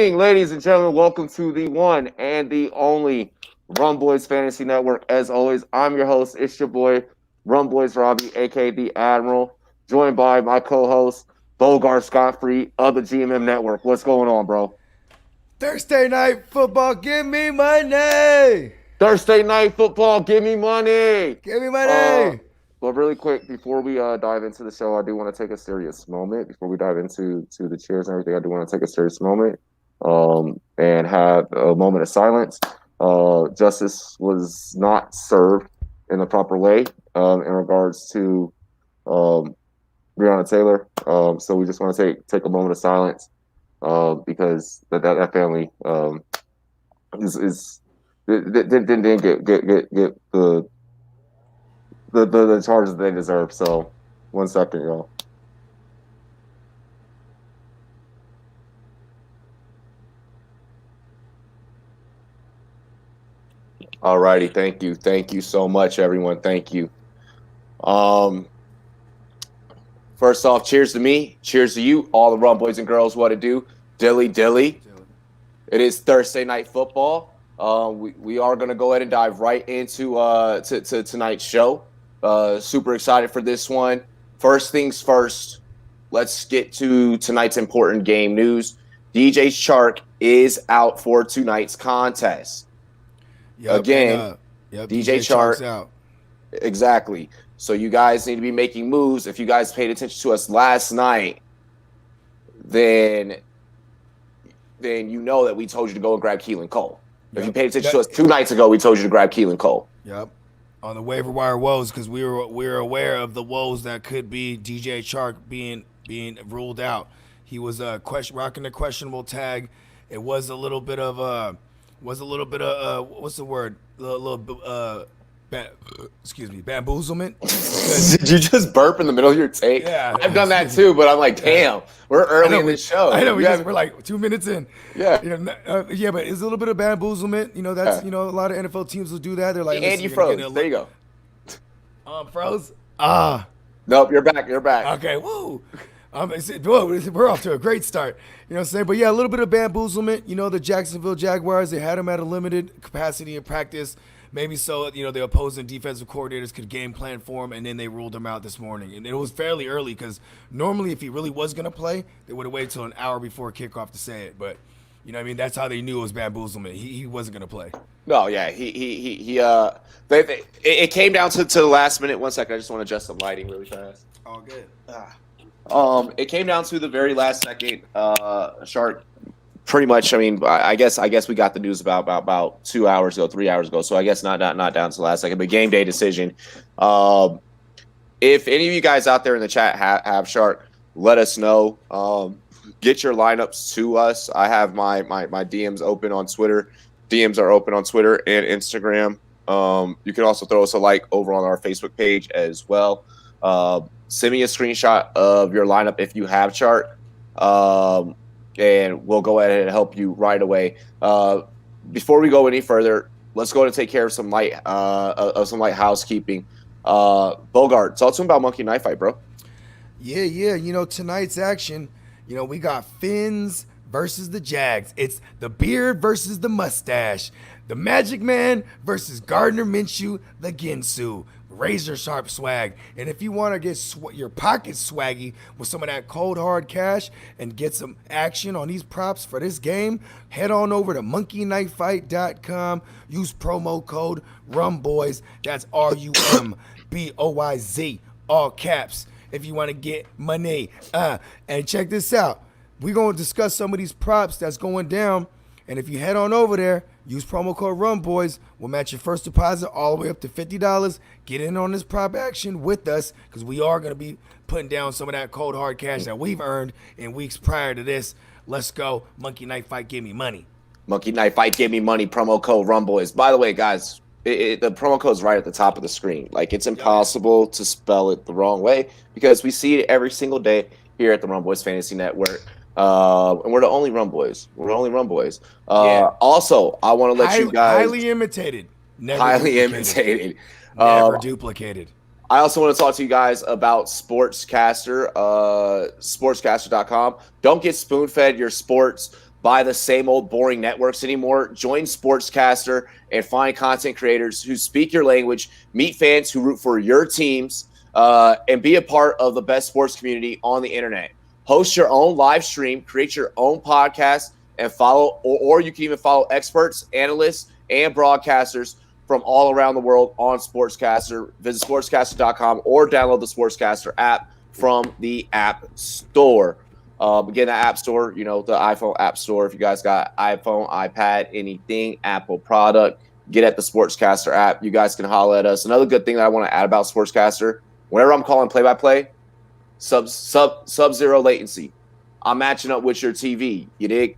evening, ladies and gentlemen. Welcome to the one and the only Rumboyz Fantasy Network. As always, I'm your host. It's your boy, Rumboyz Robbie, aka the Admiral, joined by my co-host, Bogard Scott-Free of the GMM Network. What's going on, bro? Thursday night football, give me money. Thursday night football, give me money. Give me money. But really quick, before we dive into the show, I do want to take a serious moment. Before we dive into the cheers and everything, I do want to take a serious moment and have a moment of silence. Justice was not served in the proper way in regards to Breonna Taylor. So we just want to take a moment of silence because that family didn't get the charges they deserve. So, 1 second, y'all. Alrighty, thank you so much, everyone. Thank you. First off, cheers to me, cheers to you, all the Rumboyz and girls. What to do, dilly. It is Thursday night football. We are gonna go ahead and dive right into to tonight's show. Super excited for this one. First things first, let's get to tonight's important game news. DJ Chark is out for tonight's contest. Again, DJ Chark out. Exactly. So you guys need to be making moves. If you guys paid attention to us last night, then you know that we told you to go and grab Keelan Cole. If you paid attention to us 2 nights ago, we told you to grab Keelan Cole. Yep. On the waiver wire woes, because we were aware of the woes that could be DJ Chark being ruled out. He was rocking a questionable tag. It was a little bit of what's the word? Bamboozlement. Did you just burp in the middle of your take? Yeah, I've done that too, but I'm like, damn, we're early in the show. I know we're like 2 minutes in. Yeah, but it's a little bit of bamboozlement. That's a lot of NFL teams will do that. They're like, and you froze. There you go. Froze. Nope, you're back. Okay, woo. We're off to a great start. You know what I'm saying? But yeah, a little bit of bamboozlement. The Jacksonville Jaguars, they had him at a limited capacity in practice. Maybe so, the opposing defensive coordinators could game plan for him, and then they ruled him out this morning. And it was fairly early because normally if he really was going to play, they would have waited till an hour before kickoff to say it. But, that's how they knew it was bamboozlement. He wasn't going to play. No, yeah, it came down to the last minute. 1 second, I just want to adjust some lighting really fast. All good. It came down to the very last second. Shark, pretty much. I guess we got the news about 2 hours ago, 3 hours ago. So I guess not down to the last second, but game day decision. If any of you guys out there in the chat have Shark, let us know. Get your lineups to us. I have my DMs open on Twitter. DMs are open on Twitter and Instagram. You can also throw us a like over on our Facebook page as well. Send me a screenshot of your lineup if you have Chart, and we'll go ahead and help you right away. Before we go any further, let's go and take care of some light housekeeping. Bogard, talk to him about Monkey Knife Fight, bro. Yeah. Tonight's action, we got Fins versus the Jags. It's the beard versus the mustache. The Magic Man versus Gardner Minshew, the Ginsu. Razor sharp swag. And if you want to get your pockets swaggy with some of that cold hard cash and get some action on these props for this game, head on over to monkeyknifefight.com. Use promo code RUMBOYZ. That's RUMBOYZ, all caps, if you want to get money. And check this out. We're going to discuss some of these props that's going down. And if you head on over there, use promo code RUMBOYZ. We'll match your first deposit all the way up to $50. Get in on this prop action with us because we are going to be putting down some of that cold hard cash that we've earned in weeks prior to this. Let's go. Monkey Knife Fight, give me money. Monkey Knife Fight, give me money. Promo code RUMBOYZ. By the way, guys, the promo code is right at the top of the screen. Like, it's impossible to spell it the wrong way because we see it every single day here at the Rumboyz Fantasy Network. And we're the only Rumboyz. Also, I want to let you guys highly imitated, never duplicated. I also want to talk to you guys about Sportscaster, sportscaster.com. Don't get spoon-fed your sports by the same old boring networks anymore. Join Sportscaster and find content creators who speak your language, meet fans who root for your teams, and be a part of the best sports community on the internet. Host your own live stream, create your own podcast, and follow, or you can even follow experts, analysts, and broadcasters from all around the world on Sportscaster. Visit sportscaster.com or download the Sportscaster app from the App Store. Again, the App Store, the iPhone App Store. If you guys got iPhone, iPad, anything, Apple product, get at the Sportscaster app. You guys can holler at us. Another good thing that I want to add about Sportscaster, whenever I'm calling play-by-play, sub-zero latency. I'm matching up with your TV. You dig?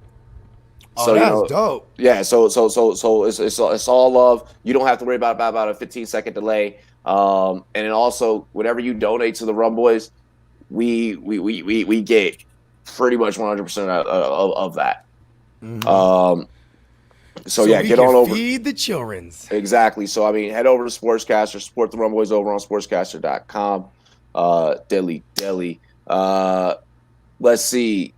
So that's dope. Yeah, so it's all love. You don't have to worry about a 15-second delay. And then also, whenever you donate to the Rumboyz, we get pretty much 100% of that. Mm-hmm. So get on over. Feed the children's. Exactly. So head over to Sportscaster, support the Rumboyz over on sportscaster.com. Dilly. Let's see.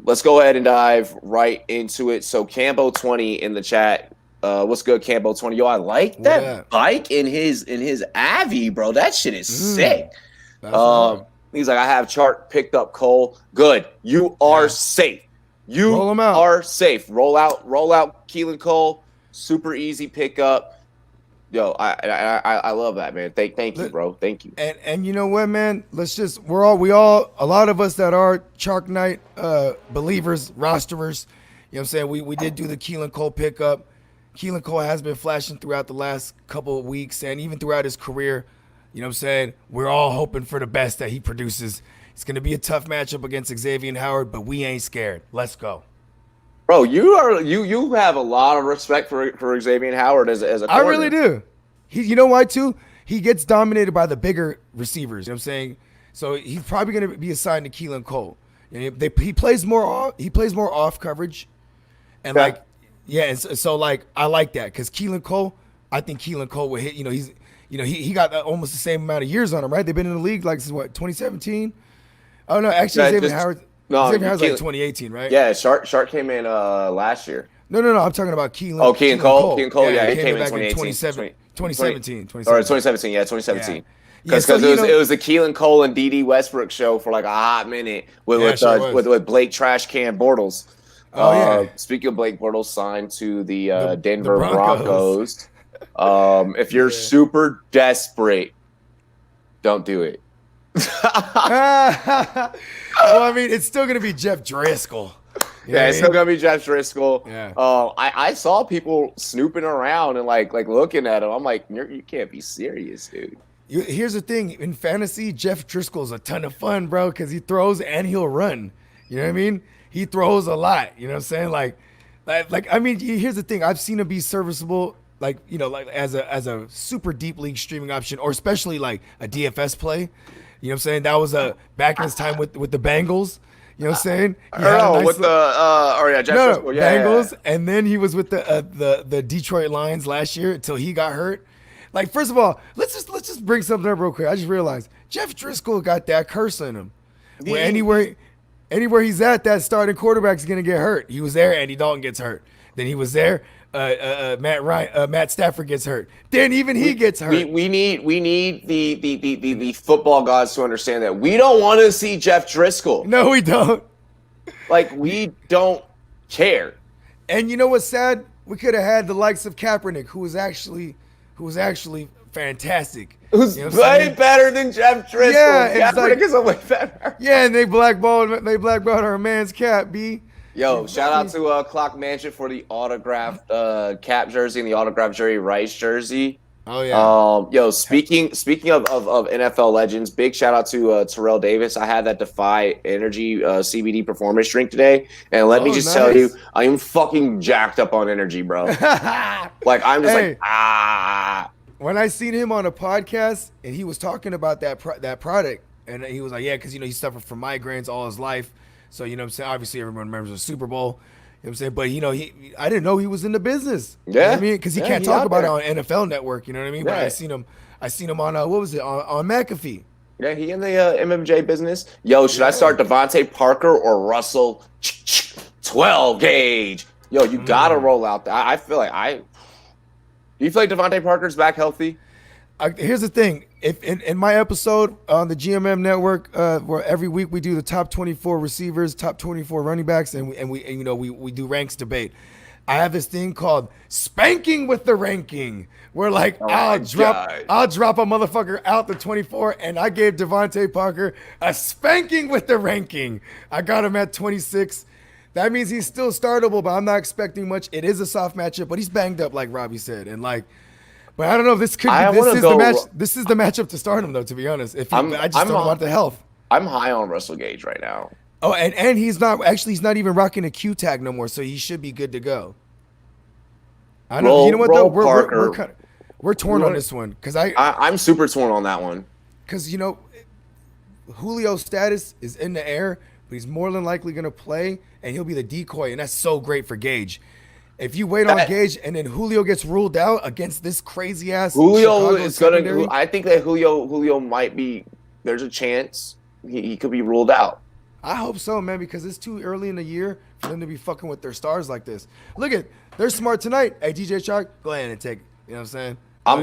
Let's go ahead and dive right into it. So Cambo20 in the chat. What's good, Cambo20? Yo, I like that bike in his Avi, bro. That shit is sick. He's like, I have chart picked up Cole. Good. You are safe. You are safe. Roll out Keelan Cole. Super easy pickup. Yo, I love that, man. Thank you, bro. Thank you. And you know what, man? A lot of us that are Chalk Night believers, rosterers, you know what I'm saying? We did do the Keelan Cole pickup. Keelan Cole has been flashing throughout the last couple of weeks and even throughout his career. You know what I'm saying? We're all hoping for the best that he produces. It's going to be a tough matchup against Xavier Howard, but we ain't scared. Let's go. Bro, you have a lot of respect for Xavier Howard as a corner. I really do. You know why too? He gets dominated by the bigger receivers. You know what I'm saying? So he's probably going to be assigned to Keelan Cole. He plays more off coverage, and so I like that because Keelan Cole. I think Keelan Cole will hit. He got almost the same amount of years on him, right? They've been in the league since 2017. Oh no, actually Xavier Howard. No, Xavier Howard's 2018, right? Yeah, Shark came in last year. No, I'm talking about Keelan. Oh, Keelan Cole. Keelan Cole, yeah, he came in 2018. 2017. Or 2017, yeah, 2017. Because it was the Keelan Cole and D.D. Westbrook show for like a hot minute with Blake Trash Can Bortles. Speaking of Blake Bortles, signed to the Denver Broncos. If you're super desperate, don't do it. Well, I mean, it's still going to be Jeff Driscoll. It's still going to be Jeff Driscoll. Yeah. I saw people snooping around and like looking at him. I'm like, you can't be serious, dude. Here's the thing. In fantasy, Jeff Driscoll's a ton of fun, bro, because he throws and he'll run. You know what I mean? He throws a lot. You know what I'm saying? Like, here's the thing. I've seen him be serviceable, as a super deep league streaming option, or especially like a DFS play. You know what I'm saying? That was back in his time with the Bengals. You know what I'm saying? Bengals, and then he was with the Detroit Lions last year until he got hurt. Like, first of all, let's just bring something up real quick. I just realized Jeff Driscoll got that curse in him. Where anywhere he's at, that starting quarterback is gonna get hurt. He was there, Andy Dalton gets hurt. Then he was there. Matt Stafford gets hurt. Then even he gets hurt. We need the football gods to understand that we don't want to see Jeff Driscoll. No, we don't. Like, we don't care. And you know what's sad? We could have had the likes of Kaepernick, who was actually fantastic. Who's way better than Jeff Driscoll. Yeah, Kaepernick is way better. Yeah, and they blackballed our man's Cap, B. Yo, shout out to Clock Mansion for the autographed Cap jersey and the autographed Jerry Rice jersey. Oh yeah. Speaking of NFL legends, big shout out to Terrell Davis. I had that Defy Energy CBD performance drink today, and let me just tell you, I am fucking jacked up on energy, bro. Like, I'm just When I seen him on a podcast and he was talking about that product, and he was like, yeah, because he suffered from migraines all his life. So, you know what I'm saying? Obviously, everyone remembers the Super Bowl. You know what I'm saying? But, I didn't know he was in the business. Yeah. You know what I mean? Because he can't talk about it on NFL Network. You know what I mean? Right. But I seen him on, on McAfee. Yeah, he in the MMJ business. Yo, should I start Devontae Parker or Russell 12 gauge. Yo, you got to roll out. I feel like do you feel like Devontae Parker's back healthy? Here's the thing. If in my episode on the GMM network, where every week we do the top 24 receivers, top 24 running backs, and we do ranks debate. I have this thing called spanking with the ranking, where like I'll drop a motherfucker out the 24, and I gave Devontae Parker a spanking with the ranking. I got him at 26. That means he's still startable, but I'm not expecting much. It is a soft matchup, but he's banged up, like Robbie said, and like. But I don't know if this could be. This is the matchup to start him, though. To be honest, I just don't want the health. I'm high on Russell Gage right now. Oh, and he's not even rocking a Q tag no more, so he should be good to go. I know. You know what though? We're torn on this one because I'm super torn on that one. Because Julio's status is in the air, but he's more than likely going to play, and he'll be the decoy, and that's so great for Gage. If you wait on Gage and then Julio gets ruled out against this crazy ass Julio is gonna. I think that Julio might be. There's a chance he could be ruled out. I hope so, man, because it's too early in the year for them to be fucking with their stars like this. Look they're smart tonight. Hey, DJ Shark, go ahead and take it. You know what I'm saying? I'm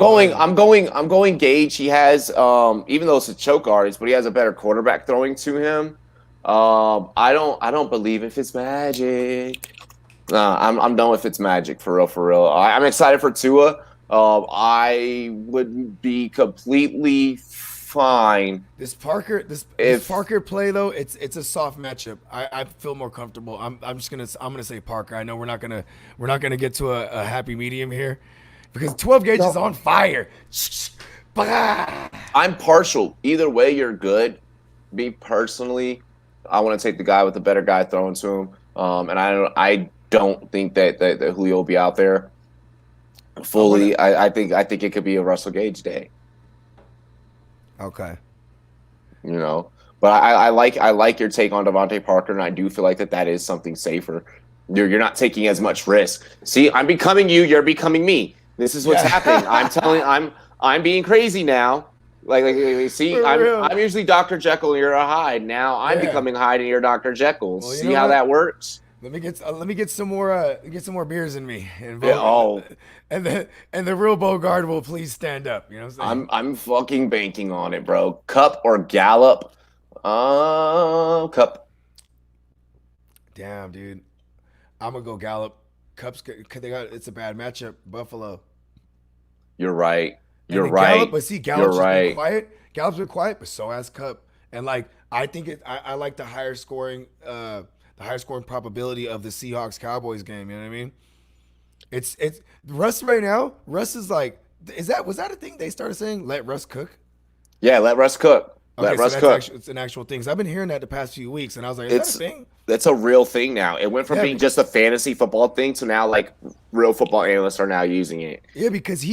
going Gage. He has even though it's a choke artist, but he has a better quarterback throwing to him. I don't believe if it's magic. I'm done with Fitzmagic for real. I'm excited for Tua. I would be completely fine. This Parker play though, it's a soft matchup. I feel more comfortable. I'm gonna say Parker. I know we're not gonna get to a happy medium here because 12 gauge is on fire. I'm partial. Either way, you're good. Me personally, I want to take the guy with the better guy throwing to him. And I don't think that Julio will be out there fully. I think it could be a Russell Gage day. Okay. But I like your take on Devontae Parker, and I do feel like that is something safer. You're not taking as much risk. See, I'm becoming you. You're becoming me. This is what's happening. I'm being crazy now. Like see, I'm usually Dr. Jekyll and you're a Hyde. Now I'm becoming Hyde and you're Dr. Jekyll. Well, see how that works? Let me get some more beers in me. And the real Bogard will please stand up. You know what I'm saying? I'm fucking banking on it, bro. Cup or Gallup? Cup. Damn, dude. I'm gonna go Gallup. Cup's it's a bad matchup. Buffalo. You're right. You're right. But see, Gallup's been quiet. Gallup's been quiet, but so has Cup. And like I think I like the higher scoring probability of the Seahawks Cowboys game. You know what I mean? It's Russ right now. Russ is like, was that a thing they started saying? Let Russ cook. Yeah, let Russ cook. Let Russ cook. It's an actual thing. 'Cause I've been hearing that the past few weeks, and I was like, is that a thing? That's a real thing now. It went from being just a fantasy football thing to now like real football analysts are now using it. Yeah, because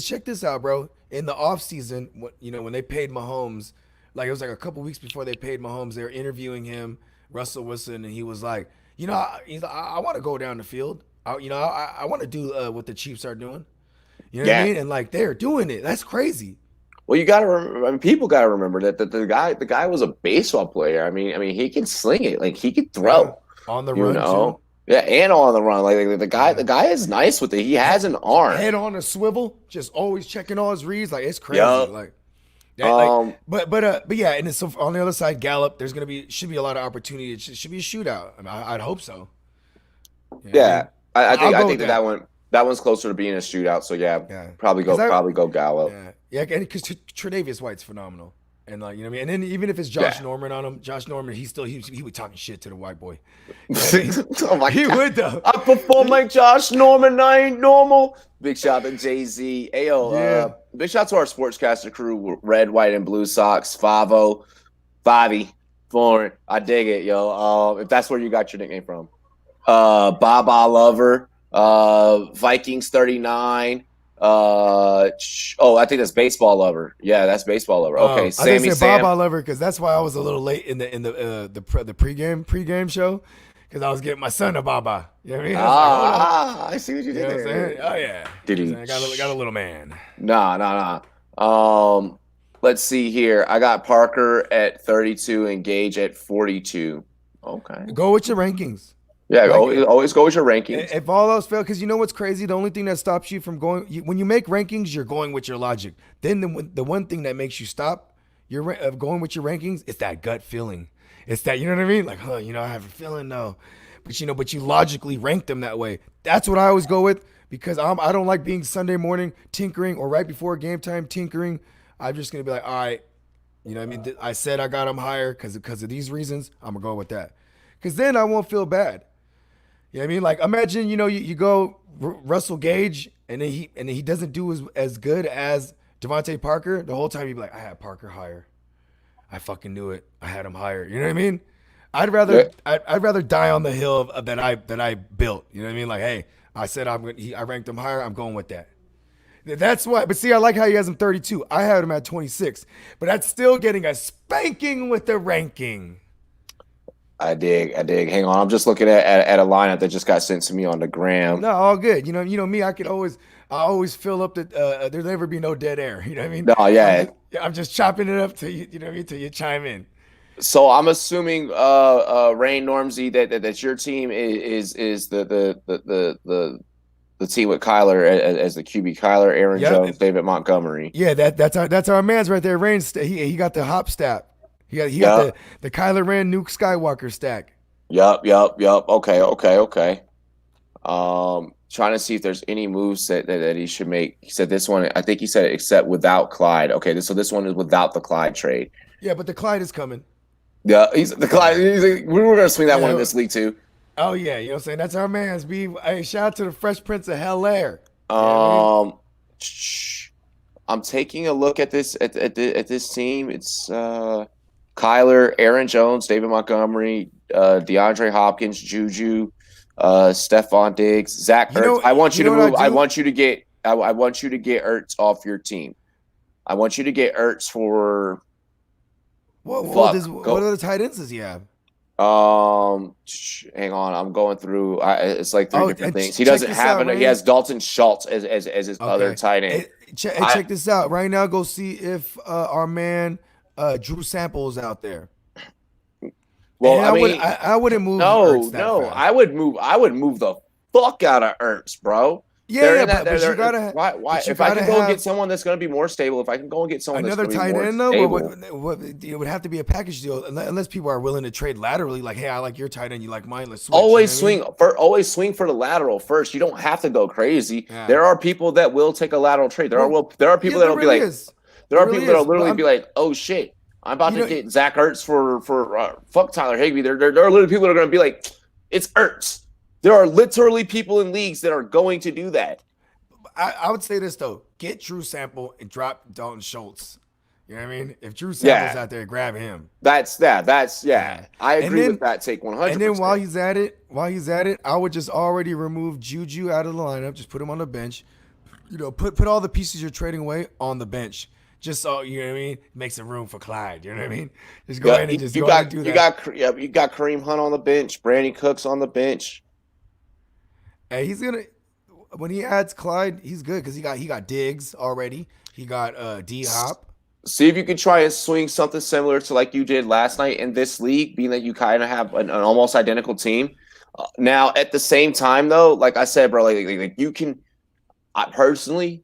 check this out, bro. In the offseason, when they paid Mahomes, like it was like a couple weeks before they paid Mahomes, they were interviewing him, Russell Wilson, and he was like, I want to go down the field. I want to do what the Chiefs are doing. You know what I mean? And like they're doing it. That's crazy. Well, you gotta remember. People gotta remember that the guy was a baseball player. I mean, he can sling it. Like he can throw on the run. Too. Yeah, and on the run. Like the guy is nice with it. He has an arm. Head on a swivel, just always checking all his reads. Like it's crazy. Yep. But yeah, and so on the other side, Gallup, should be a lot of opportunity. It should be a shootout. I mean, I'd hope so. Yeah, I think that one's closer to being a shootout. So probably go Gallup. Yeah, and because Tre'Davious White's phenomenal, and like you know what I mean. And then even if it's Josh Norman on him, Josh Norman, he would talking shit to the white boy. Oh my he God. Would though. I perform like Josh Norman. I ain't normal. Big shout to Jay-Z. Big shout to our sportscaster crew, Red, White, and Blue Sox, Favy, Foreign. I dig it, yo. If that's where you got your nickname from. Baba Lover, Vikings 39. I think that's Baseball Lover. Yeah, that's Baseball Lover. Okay, Sammy Sam. Baba Lover because that's why I was a little late in the pregame show because I was getting my son a Baba. You know what I mean? I see what you did there. Oh yeah. I got a little man. Nah. Let's see here. I got Parker at 32 and Gage at 42. Okay. Go with your rankings. Yeah, Like always go with your rankings. if all else fail, because you know what's crazy? The only thing that stops you from going when you make rankings, you're going with your logic. Then the one thing that makes you stop going with your rankings is that gut feeling. It's that, you know what I mean? Like, I have a feeling though, but you logically rank them that way. That's what I always go with because I don't like being Sunday morning tinkering or right before game time tinkering. I'm just gonna be like, all right, you know what I mean? I said I got them higher because of these reasons. I'm gonna go with that because then I won't feel bad. You know what I mean? Like imagine, you go Russell Gage and then he doesn't do as good as Devontae Parker. The whole time you'd be like, I had Parker higher. I fucking knew it. I had him higher. You know what I mean? I'd rather die on the hill that I built. You know what I mean? Like, hey, I said I ranked him higher. I'm going with that. That's why. But see, I like how he has him 32. I had him at 26. But that's still getting a spanking with the ranking. I dig. Hang on, I'm just looking at a lineup that just got sent to me on the gram. No, all good. You know me. I always fill up the. There'll never be no dead air. You know what I mean? No, yeah. I'm just chopping it up till you. You know what I mean? Till you chime in. So I'm assuming, Rain Normsy, that your team is the team with Kyler as the QB. Kyler, Aaron Jones, David Montgomery. Yeah, that's our man's right there. Rain, he got the hop stack. He got the Kyler Ren Nuke Skywalker stack. Yup. Okay. Trying to see if there's any moves that he should make. He said this one. I think he said except without Clyde. Okay, so this one is without the Clyde trade. Yeah, but the Clyde is coming. Yeah, the Clyde. We were gonna swing that one in this league too. Oh yeah, you know what I'm saying? That's our man's. Hey, shout out to the Fresh Prince of Hell Air. I'm taking a look at this at this team. It's Kyler, Aaron Jones, David Montgomery, DeAndre Hopkins, Juju, Stephon Diggs, Zach Ertz. I want you to move. I want you to get Ertz off your team. I want you to get Ertz for. What other tight ends does he have? Hang on. I'm going through. It's like three different things. He doesn't have it. He has Dalton Schultz as his other tight end. Check this out right now. Go see if our man Drew Sample is out there. Well, I wouldn't move. No. I would move the fuck out of Ertz, bro. But you gotta. Why? If I can go and get someone that's going to be more stable, if I can go and get someone another that's tight end, though, it would have to be a package deal unless people are willing to trade laterally. Like, hey, I like your tight end, you like mine. Let's switch. Always swing for the lateral first. You don't have to go crazy. Yeah. There are people that will take a lateral trade. There are people that'll be like. There are people that'll literally be like, oh shit, I'm about to get Zach Ertz for fuck Tyler Higbee. There are literally people that are going to be like, it's Ertz. There are literally people in leagues that are going to do that. I would say this though: get Drew Sample and drop Dalton Schultz. You know what I mean? If Drew Sample's out there, grab him. That's I agree with that take 100%. And then while he's at it, I would just already remove Juju out of the lineup. Just put him on the bench. You know, put all the pieces you're trading away on the bench. Just so, you know what I mean, make some room for Clyde. You know what I mean? Just go ahead and just do that. You got Kareem Hunt on the bench. Brandon Cooks on the bench. And he's gonna, when he adds Clyde, he's good because he got Diggs already. He got D Hop. See if you could try and swing something similar to like you did last night in this league, being that you kind of have an almost identical team. Now, at the same time, though, like I said, bro, like you can. I personally,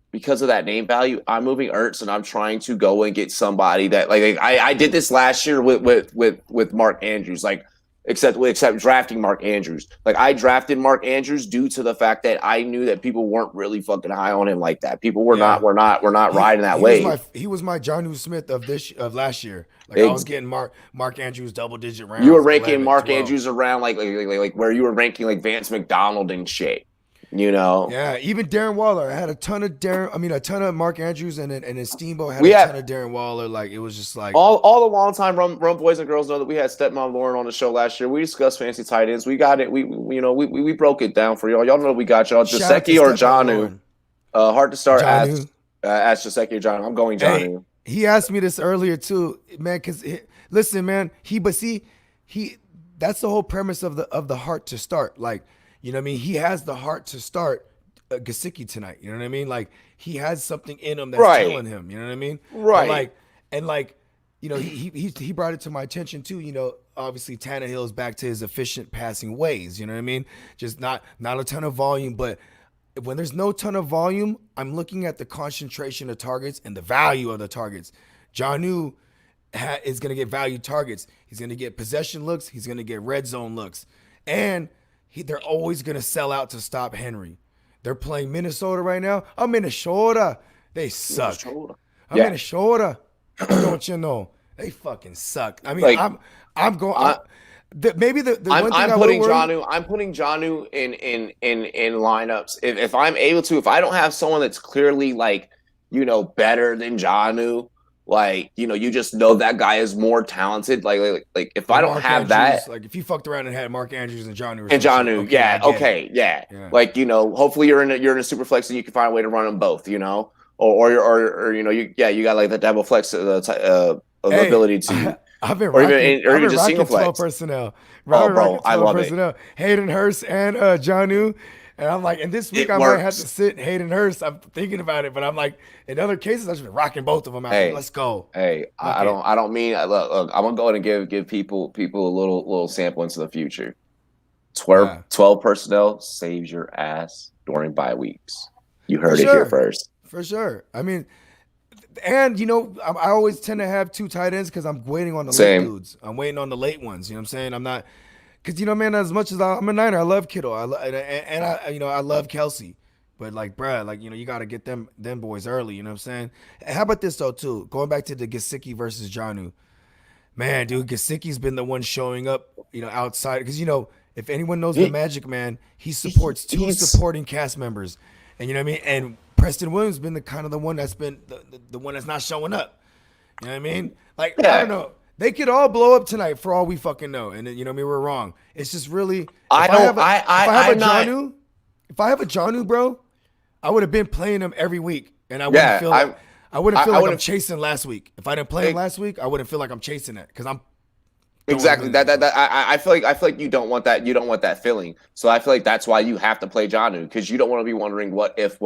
because of that name value, I'm moving Ertz and I'm trying to go and get somebody that like I did this last year with Mark Andrews, like. Except drafting Mark Andrews. Like I drafted Mark Andrews due to the fact that I knew that people weren't really fucking high on him like that. People were not riding that wave. He was my Jonnu Smith of last year. Like I was getting Mark Andrews double digit rounds. You were ranking Mark Andrews around like where you were ranking like Vance McDonald and shit. You know, yeah. Even Darren Waller. I had a ton of Mark Andrews and Steamboat had a ton of Darren Waller. Like it was just like all the long time rum boys and girls know that we had Stepmom Lauren on the show last year. We discussed fancy tight ends. We got it. We broke it down for y'all. Y'all know we got y'all. Jaceki or Jonnu. Hard to start. Ask Jaceki or Jonnu. I'm going Jonnu. Hey, he asked me this earlier too, man. Because listen, man. That's the whole premise of the heart to start. Like. You know what I mean? He has the heart to start Gesicki tonight. You know what I mean? Like he has something in him that's killing him. You know what I mean? Right. And you know, he brought it to my attention too. You know, obviously Tannehill's back to his efficient passing ways. You know what I mean? Just not a ton of volume, but when there's no ton of volume, I'm looking at the concentration of targets and the value of the targets. Jonnu is going to get value targets. He's going to get possession looks. He's going to get red zone looks. And they're always going to sell out to stop Henry. They're playing Minnesota right now. I'm Minnesota. They suck. I'm Minnesota. Don't you know? They fucking suck. I mean, like, I'm going. Maybe the one thing I'm putting Jonnu in lineups. If I'm able to, if I don't have someone that's clearly like, better than Jonnu, like, you just know that guy is more talented. Like if I don't Mark have Andrews, that, like if you fucked around and had Mark Andrews and Jonnu, yeah. Like, hopefully you're in a super flex and you can find a way to run them both, you got like the double flex ability to. I've been rocking 12 personnel. I love personnel. Hayden Hurst and Jonnu. And I'm like, and this week might have to sit Hayden Hurst. I'm thinking about it, but I'm like, in other cases, I've just been rocking both of them out. Hey, let's go. Hey, I don't mean look, I'm gonna go ahead and give people a little sample into the future. 12 personnel saves your ass during bye weeks. You heard it here first. For sure. I mean, and I always tend to have two tight ends because I'm waiting on the late dudes. I'm waiting on the late ones. You know what I'm saying? I'm not. Because, man, as much as I'm a Niner, I love Kittle. I love Kelsey. But, like, bruh, like, you got to get them boys early. You know what I'm saying? And how about this, though, too? Going back to the Gesicki versus Jonnu. Man, dude, Gesicki's been the one showing up, outside. Because, if anyone knows the Magic Man, he supports two supporting cast members. And, you know what I mean? And Preston Williams has been the one that's been the one that's not showing up. You know what I mean? Like, I don't know. They could all blow up tonight for all we fucking know. And we're wrong. It's just really if I have a Jonnu, bro, I would have been playing him every week. And I wouldn't feel like I'm chasing last week. If I didn't play him last week, I wouldn't feel like I'm chasing it because I'm exactly that. I feel like you don't want that. You don't want that feeling. So I feel like that's why you have to play Jonnu because you don't want to be wondering what if.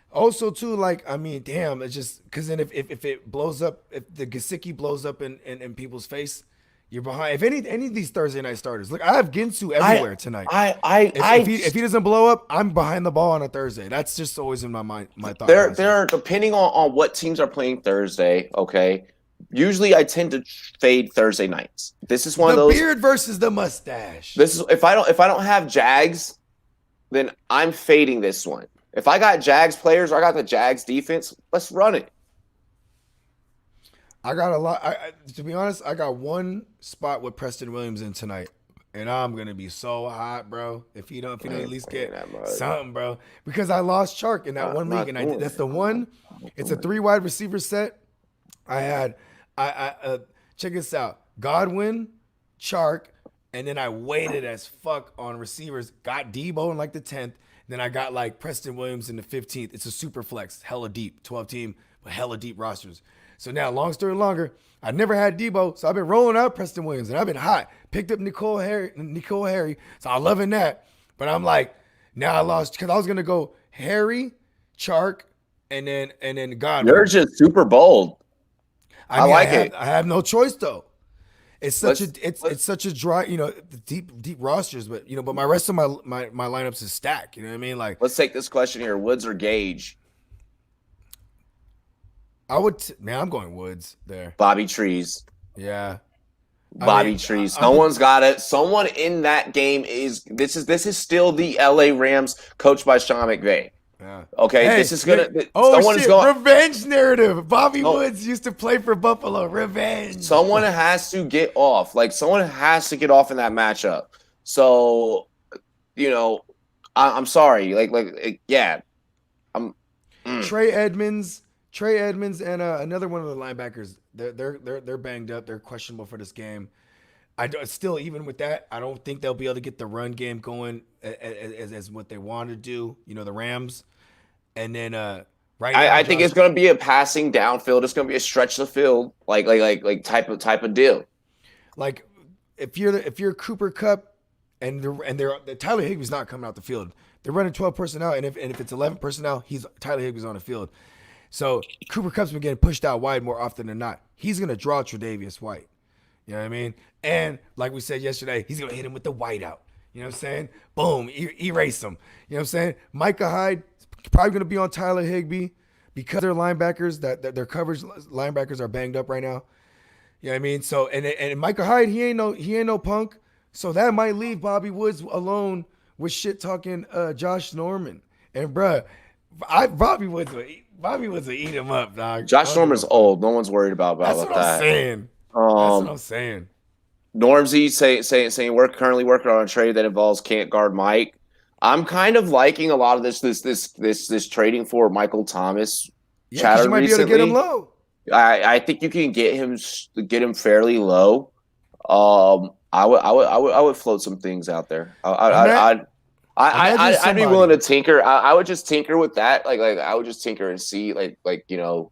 Also, too, like, I mean, damn, it's just because then if it blows up, if the Gesicki blows up in people's face, you're behind. If any of these Thursday night starters, look, I have Ginsu everywhere tonight. If he doesn't blow up, I'm behind the ball on a Thursday. That's just always in my mind. My thought. There are depending on what teams are playing Thursday. Okay, usually I tend to fade Thursday nights. This is one of those. The beard versus the mustache. This is if I don't have Jags, then I'm fading this one. If I got Jags players or I got the Jags defense, let's run it. I got a lot. To be honest, I got one spot with Preston Williams in tonight, and I'm gonna be so hot, bro. If you don't at least get something, bro, because I lost Chark in that one league, and that's the one. It's a 3 wide receiver set. I had check this out: Godwin, Chark, and then I waited as fuck on receivers. Got Debo in like the 10th. Then I got like Preston Williams in the 15th. It's a super flex, hella deep, 12 team, but hella deep rosters. So now, long story longer, I never had Debo, so I've been rolling out Preston Williams, and I've been hot. Picked up Nicole Harry, so I'm loving that. But I'm like, now I lost because I was gonna go Harry, Chark, and then Godwin. You're just super bold. I like it. I have no choice though. It's such a dry, deep rosters, but but my rest of my lineups is stacked. You know what I mean? Like, let's take this question here: Woods or Gage? I'm going Woods there. Bobby Trees. Yeah. Bobby Trees. Someone's got it. Someone in that game is. This is still the LA Rams, coached by Sean McVay. Yeah. Okay, this is gonna. Someone is going revenge narrative. Bobby Woods used to play for Buffalo. Revenge. Someone has to get off. Like someone has to get off in that matchup. So, I'm sorry. Trey Edmonds, and another one of the linebackers. They're banged up. They're questionable for this game. Still, even with that, I don't think they'll be able to get the run game going as what they want to do. The Rams, and then I think it's going to be a passing downfield. It's going to be a stretch the field, like type of deal. Like if you're Cooper Kupp, and they're Tyler Higbee's not coming out the field. They're running 12 personnel, and if it's 11 personnel, Tyler Higbee's on the field. So Cooper Kupp's been getting pushed out wide more often than not. He's going to draw Tre'Davious White. You know what I mean? And like we said yesterday, he's going to hit him with the whiteout. You know what I'm saying? Boom, erase him. You know what I'm saying? Micah Hyde probably going to be on Tyler Higbee because their linebackers, that their coverage linebackers are banged up right now. You know what I mean? So and Micah Hyde, he ain't no punk. So that might leave Bobby Woods alone with shit talking Josh Norman. And bruh, Bobby Woods will eat him up, dog. Josh Norman's old. No one's worried about That's that. what I'm saying. That's what I'm saying. Normsy saying we're currently working on a trade that involves can't guard Mike. I'm kind of liking a lot of this trading for Michael Thomas. Yeah, because you might be able to get him low. I think you can get him fairly low. I would float some things out there. I'd be willing to tinker. I would just tinker with that. Like I would just tinker and see like you know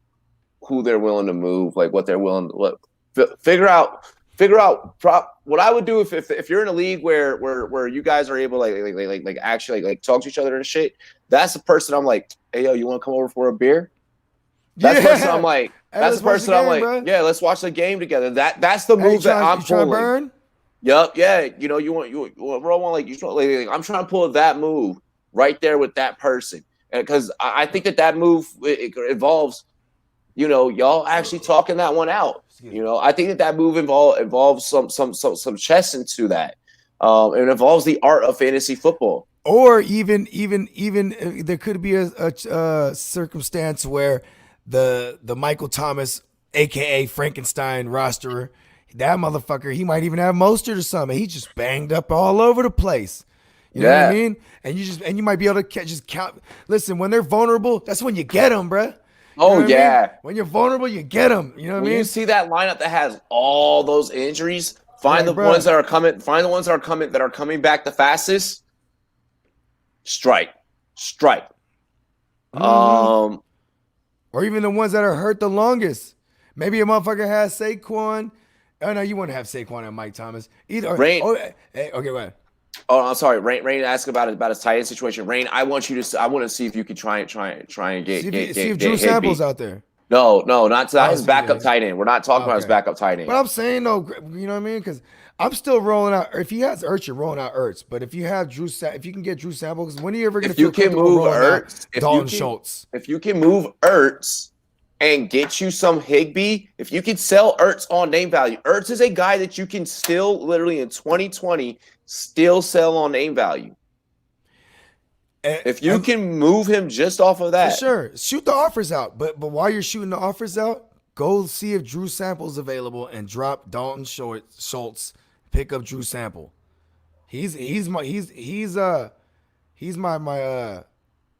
who they're willing to move, like what they're willing to figure out. What I would do if you're in a league where you guys are able like actually talk to each other and shit. That's the person I'm like, hey yo, you want to come over for a beer? That's the person I'm like. That's the person I'm like. Bro. Yeah, let's watch the game together. That's the move that I'm pulling. Burn? Yup. Yeah. You know, I'm trying to pull that move right there with that person, because I think that move it involves, you know, y'all actually talking that one out. You know, I think that move involves some chess into that. It involves the art of fantasy football. Or even there could be a circumstance where the Michael Thomas, aka Frankenstein roster, that motherfucker, he might even have Mostert or something. He's just banged up all over the place. You know what I mean? And you might be able to just count. Listen, when they're vulnerable, that's when you get them, bruh. Oh yeah. I mean? When you're vulnerable, you get them. You know what I mean? When you see that lineup that has all those injuries, find the ones that are coming. Find the ones that are coming back the fastest. Strike. Mm-hmm. Or even the ones that are hurt the longest. Maybe a motherfucker has Saquon. Oh no, you wouldn't have Saquon and Mike Thomas either. Rain. Okay, go ahead. Oh, I'm sorry. Rain asked about his tight end situation. Rain, I want to see if you could try and get see if Drew Sample's out there. No, not his backup tight end. We're not talking about his backup tight end. But I'm saying though, you know what I mean? Because I'm still rolling out. If he has Ertz, you're rolling out Ertz. But if you have if you can get Drew Sample, because when are you ever going to feel comfortable rolling out Dalton Schultz? If you can move Ertz and get you some Higbee, if you can sell Ertz on name value, Ertz is a guy that you can still literally in 2020 still sell on name value. If you can move him just off of that. For sure. Shoot the offers out. But while you're shooting the offers out, go see if Drew Sample's available and drop Dalton Schultz. Pick up Drew Sample. He's my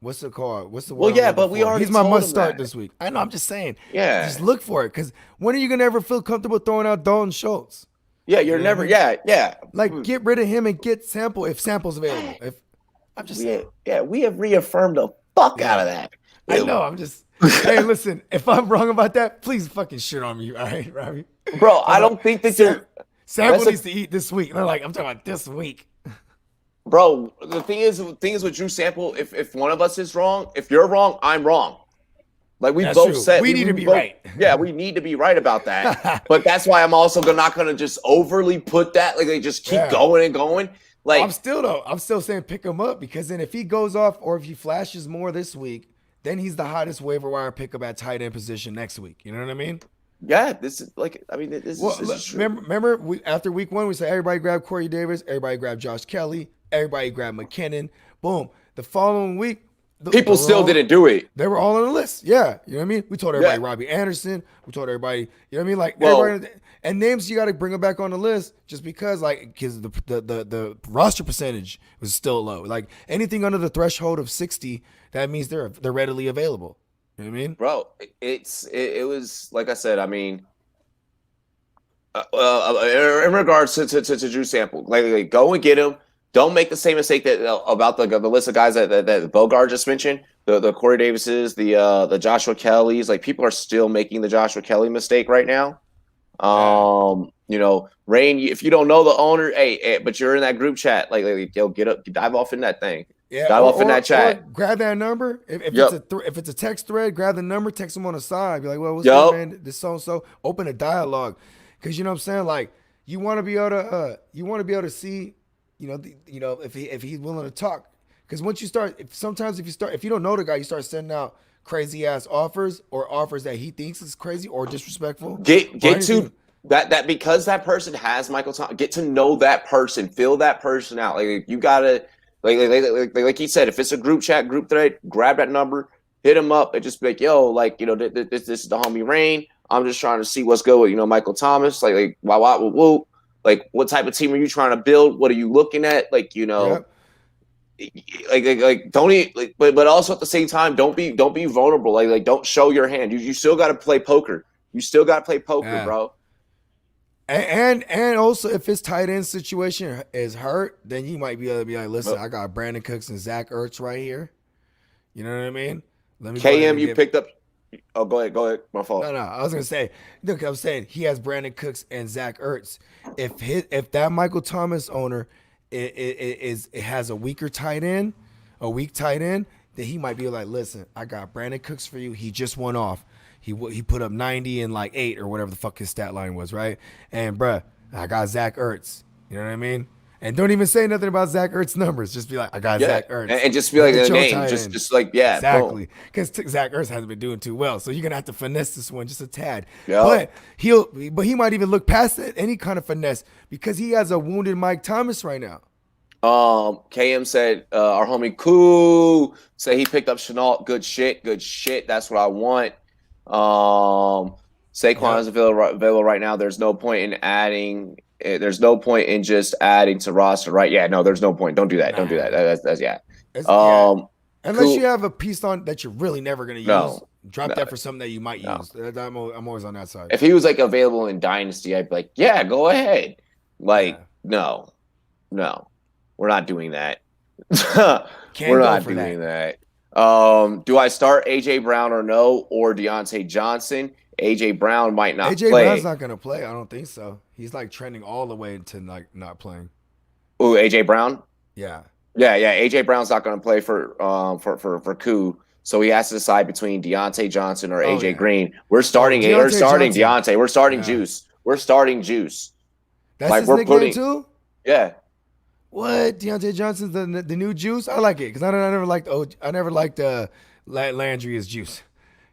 what's it called? What's the word? Well, yeah, but we already. He's my must start this week. I know. I'm just saying. Yeah. Just look for it, because when are you gonna ever feel comfortable throwing out Dalton Schultz? Yeah, you're never. Yeah. Like, get rid of him and get Sample if Sample's available. If I'm just saying. Yeah, we have reaffirmed the fuck out of that. I know. I'm just. Hey, listen. If I'm wrong about that, please fucking shit on me. All right, Robbie. Bro, I don't think that Sample needs to eat this week. They're like, I'm talking about this week. Bro, the thing is with Drew Sample, if one of us is wrong, if you're wrong, I'm wrong. Like we that's both true. said, we need to be right. Yeah, we need to be right about that. But that's why I'm also not gonna just overly put that. Like they just keep going and going. Like I'm still saying pick him up, because then if he goes off or if he flashes more this week, then he's the hottest waiver wire pickup at tight end position next week. You know what I mean? Yeah, this is like, I mean, this is true. Remember after week 1, we said everybody grab Corey Davis, everybody grab Josh Kelly, everybody grab McKinnon. Boom. The following week, people still didn't do it. They were all on the list. Yeah. You know what I mean? We told everybody Robbie Anderson. We told everybody, you know what I mean? Like, everybody, and names you got to bring them back on the list just because the roster percentage was still low. Like, anything under the threshold of 60, that means they're readily available. You know what I mean? Bro, it was, like I said, I mean, in regards to Drew Sample, like go and get him. Don't make the same mistake that about the list of guys that Bogard just mentioned, the Corey Davises, the Joshua Kellys. Like, people are still making the Joshua Kelly mistake right now. You know, Rain, if you don't know the owner, hey, but you're in that group chat, like yo, get up, dive off in that thing. Yeah, dive off in that chat. Grab that number. If it's a text thread, grab the number, text them on the side. Be like, well, what's up, man? This so-and-so. Open a dialogue. Because you know what I'm saying? Like, you want to be able to see, if he's willing to talk. Because once you start, if you don't know the guy, you start sending out crazy ass offers or offers that he thinks is crazy or disrespectful. Get to that because that person has Michael Thomas. Get to know that person, fill that person out. Like you gotta, like he said, if it's a group chat, group thread, grab that number, hit him up, and just be like, yo, like this is the homie Rain. I'm just trying to see what's good with Michael Thomas. Like whoa. Like what type of team are you trying to build? What are you looking at? Like Yep. like don't eat, but also at the same time don't be vulnerable. Like don't show your hand. You still got to play poker. You still got to play poker, bro. And also, if his tight end situation is hurt, then you might be able to be like, listen, I got Brandon Cooks and Zach Ertz right here. You know what I mean? Let me KM, picked up. Oh, go ahead. My fault. No. I was gonna say, look, I'm saying he has Brandon Cooks and Zach Ertz. If that Michael Thomas owner it has a weak tight end, then he might be like, listen, I got Brandon Cooks for you. He just went off. He put up 90 and like 8 or whatever the fuck his stat line was, right? And bruh, I got Zach Ertz. You know what I mean? And don't even say nothing about Zach Ertz numbers. Just be like, I got Zach Ertz. And just be like the name. Just like, yeah. Exactly. Because Zach Ertz hasn't been doing too well. So you're going to have to finesse this one just a tad. Yep. But he might even look past it, any kind of finesse, because he has a wounded Mike Thomas right now. KM said, our homie Koo said he picked up Chenault. Good shit. That's what I want. Saquon is available right now. There's no point in adding. There's no point in just adding to roster, right? Yeah, no, there's no point. Don't do that. Don't do that. That's yeah. Unless you have a piece on that you're really never going to use. Drop that for something that you might use. I'm always on that side. If he was like available in Dynasty, I'd be like, yeah, go ahead. Like, no, we're not doing that. We're not doing that. Do I start AJ Brown or no, or Deontay Johnson? AJ Brown might not play. AJ Brown's not going to play. I don't think so. He's like trending all the way into like not playing. Oh, AJ Brown? Yeah. AJ Brown's not going to play for Koo. So he has to decide between Deontay Johnson or AJ Green. We're starting Deontay. We're starting Juice. We're starting Juice. That's like his nickname too? Yeah. What? Deontay Johnson's the new Juice? I like it because I never liked Landry as Juice.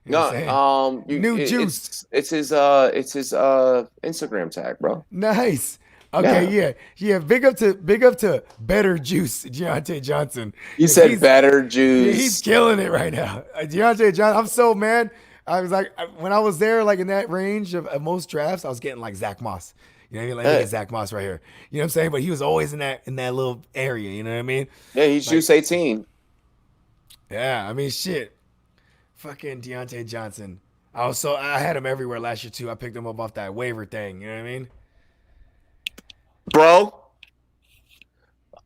You know Juice. It's his Instagram tag, bro. Nice. Okay, yeah. Big up to better Juice, Deontay Johnson. You said better Juice. Yeah, he's killing it right now. Deontay Johnson. I'm so mad. I was like, when I was there, like in that range of most drafts, I was getting like Zach Moss. You know what I mean? Like, look at Zach Moss right here. You know what I'm saying? But he was always in that little area. You know what I mean? Yeah, he's Juice 18. Yeah, I mean, shit. Fucking Deontay Johnson. I had him everywhere last year too. I picked him up off that waiver thing. You know what I mean? Bro,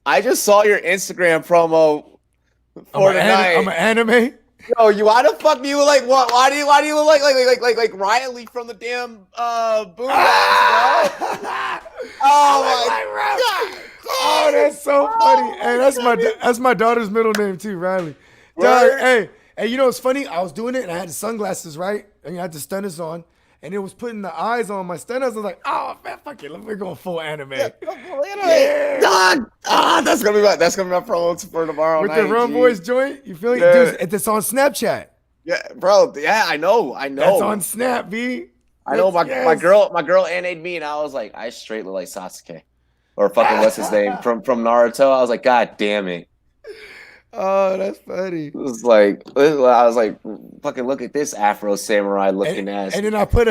I just saw your Instagram promo for tonight. I'm an anime. Yo, why the fuck do you like what? Why do you look like Riley from the damn Boondocks, bro? Oh my god! Oh, that's so funny. Hey, that's my daughter's middle name too, Riley. Dog, hey, you know what's funny? I was doing it and I had the sunglasses, right? And I had the stunners on. And it was putting the eyes on my stunners. I was like, oh man, fuck it. We're going full anime. Yeah. That's gonna be my promo for tomorrow with night. With the Rumboyz joint? You feel it? Dude, it's on Snapchat. Yeah, bro. Yeah, I know. That's on Snap, B. I know my girl NA'd me and I was like, I straight look like Sasuke. Or fucking what's his name? From Naruto. I was like, God damn it. Oh, that's funny. It was like, I was like, fucking look at this Afro samurai looking ass. And then I put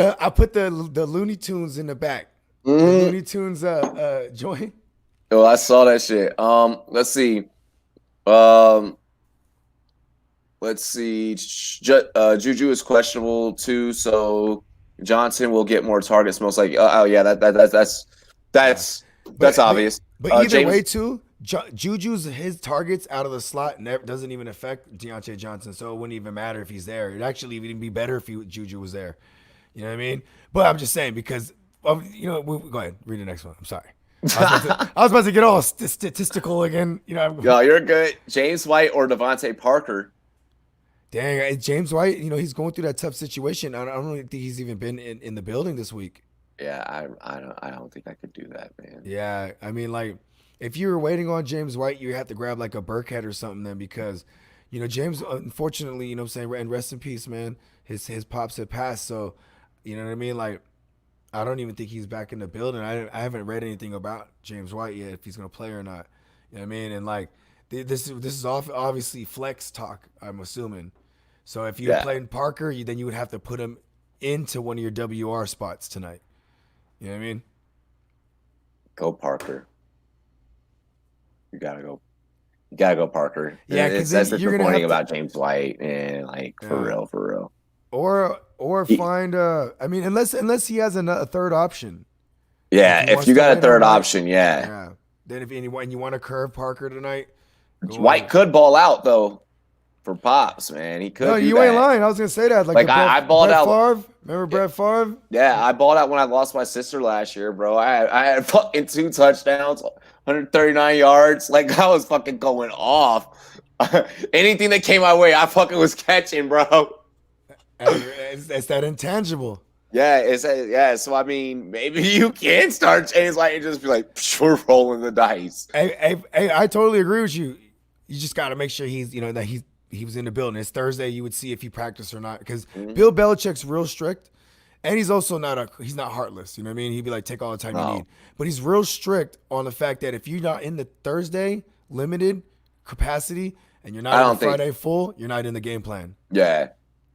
the Looney Tunes in the back. Mm-hmm. The Looney Tunes joint. Oh, I saw that shit. Let's see. Juju is questionable too, so Johnson will get more targets most likely. That's obvious. But either way too. Juju's his targets out of the slot doesn't even affect Deontay Johnson, so it wouldn't even matter if he's there. It'd actually even be better if Juju was there. You know what I mean? But I'm just saying because go ahead, read the next one. I'm sorry. I was about to get all statistical again. You know. No, you're good. James White or Devontae Parker. Dang, James White. You know he's going through that tough situation. I don't really think he's even been in the building this week. Yeah, I don't think I could do that, man. Yeah, I mean, like, if you were waiting on James White, you have to grab like a Burkhead or something then, because, James, unfortunately, you know what I'm saying, and rest in peace, man. His pops had passed, so you know what I mean. Like, I don't even think he's back in the building. I haven't read anything about James White yet, if he's gonna play or not. You know what I mean? And like, this is obviously flex talk, I'm assuming. So if you had Yeah, played Parker, then you would have to put him into one of your WR spots tonight. You know what I mean? go Parker. You gotta go. You gotta go Parker. Yeah, because That's then you're gonna disappointing have to, about James White, and like for real, for real. or He- find I mean, unless he has a third option. If Yeah, he if wants you to got a wait on third White, option, yeah. yeah. Then if anyone you want to curve Parker tonight, go White on. could ball out though for pops, man. He No, could do you ain't that. lying. I was gonna say that, like Like the I balled Brett out. Favre. Remember Brett Favre? Yeah, I balled out when I lost my sister last year, bro. I had fucking 2 touchdowns, 139 yards. Like I was fucking going off. Anything that came my way, I fucking was catching, bro. It's that intangible. Yeah. So I mean, maybe you can start James White and just be like, we're rolling the dice. Hey, I totally agree with you. You just got to make sure that he was in the building. It's Thursday. You would see if he practiced or not, because Bill Belichick's real strict, and he's also he's not heartless. You know what I mean? He'd be like, take all the time you need, but he's real strict on the fact that if you're not in the Thursday limited capacity and you're not in the Friday full, you're not in the game plan. Yeah.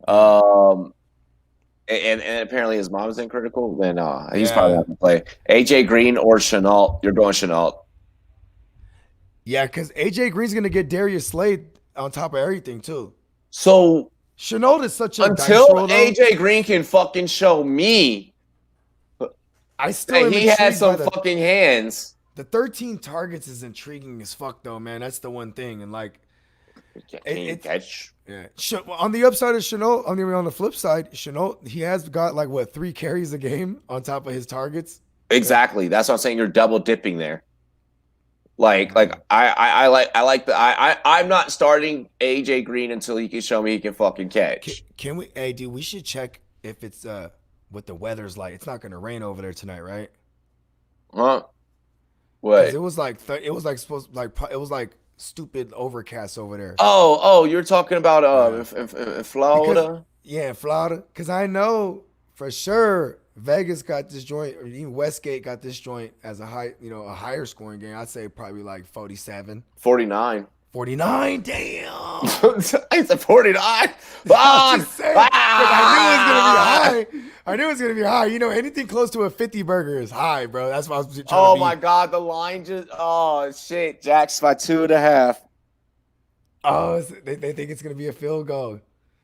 And apparently his mom's in critical. Then he's probably not gonna play. AJ Green or Chenault. You're going Chenault. Yeah, because AJ Green's gonna get Darius Slade on top of everything too. So Chenault is such a until dice roll, AJ Green can fucking show me I still that he has some fucking hands. The 13 targets is intriguing as fuck, though, man. That's the one thing, and like, Catch. Yeah. On the upside of Chenault, on the flip side, Chenault, he has got like 3 carries a game on top of his targets. Exactly. That's what I'm saying. You're double dipping there. I'm not starting AJ Green until he can show me he can fucking catch. Can we? Hey, dude, we should check if it's what the weather's like. It's not gonna rain over there tonight, right? Huh? What? It was like stupid overcast over there. Oh, you're talking about in Florida? In Florida. Because I know for sure Vegas got this joint, or even Westgate got this joint as a higher scoring game. I'd say probably like 47. 49. 49? Damn. I said 49. I just saying, I knew it was gonna be high. You know, anything close to a 50 burger is high, bro. That's what I was trying to be. Oh my God, the line shit. Jack's by 2.5. Oh, they think it's gonna be a field goal.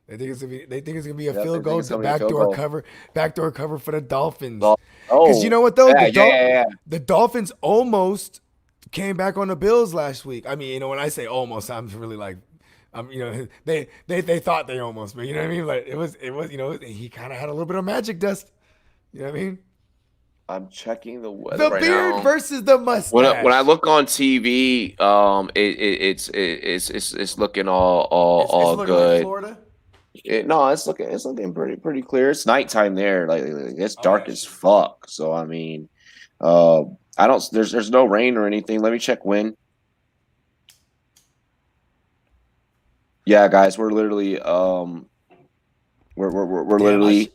They think it's gonna be a field goal. It's a backdoor cover for the Dolphins. Because you know what though? The Dolphins almost came back on the Bills last week. I mean, when I say almost, I'm really like, they thought they almost, but you know what I mean? Like it was, he kind of had a little bit of magic dust. You know what I mean? I'm checking the weather right now. The beard versus the mustache. When I look on TV, it's looking all looking good. like Florida? It's looking pretty clear. It's nighttime there. Like it's dark as fuck. So I mean, there's no rain or anything. Let me check when. Yeah, guys, we're literally we're literally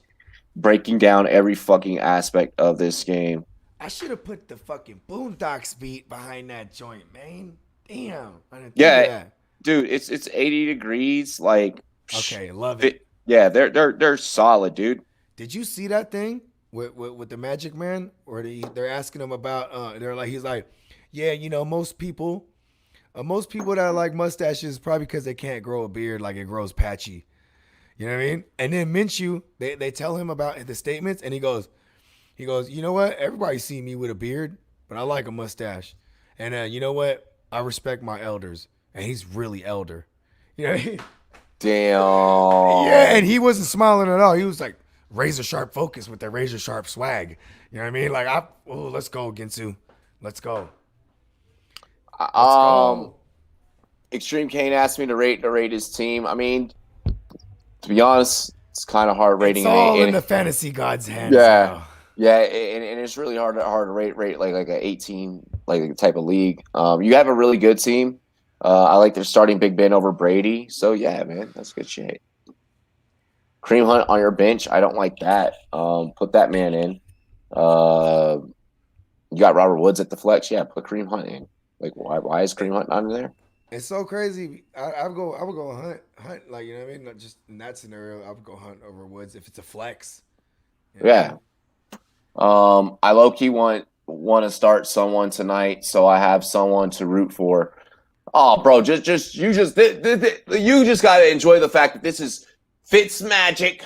breaking down every fucking aspect of this game. I should have put the fucking Boondocks beat behind that joint, man. Damn. Yeah, dude, it's 80 degrees. Like, okay, love it. Yeah, they're solid, dude. Did you see that thing with the Magic Man? Or they're asking him about he's like, yeah, most people that like mustaches probably because they can't grow a beard, like it grows patchy. You know what I mean? And then Minshew, they tell him about the statements, and he goes, you know what? Everybody see me with a beard, but I like a mustache. And you know what? I respect my elders, and he's really elder. You know what I mean? Damn. Yeah, and he wasn't smiling at all. He was like razor sharp focus with that razor sharp swag. You know what I mean? Like, let's go, Ginsu. Let's go. Extreme Kane asked me to rate his team. I mean, to be honest, it's kind of hard rating. It's all in the fantasy gods' hands. Yeah. Yeah, and it's really hard to rate like an 18 like type of league. You have a really good team. I like their starting Big Ben over Brady. So yeah, man, that's good shit. Cream Hunt on your bench, I don't like that. Put that man in. Uh, you got Robert Woods at the flex. Yeah, put Cream Hunt in. Like, why is Cream Hunt not in there? It's so crazy. I would go Hunt, like, you know what I mean? Not just in that scenario, I would go Hunt over Woods if it's a flex. You know what I Yeah. mean? I low key want to start someone tonight, so I have someone to root for. Oh, bro, you just got to enjoy the fact that this is Fitz Magic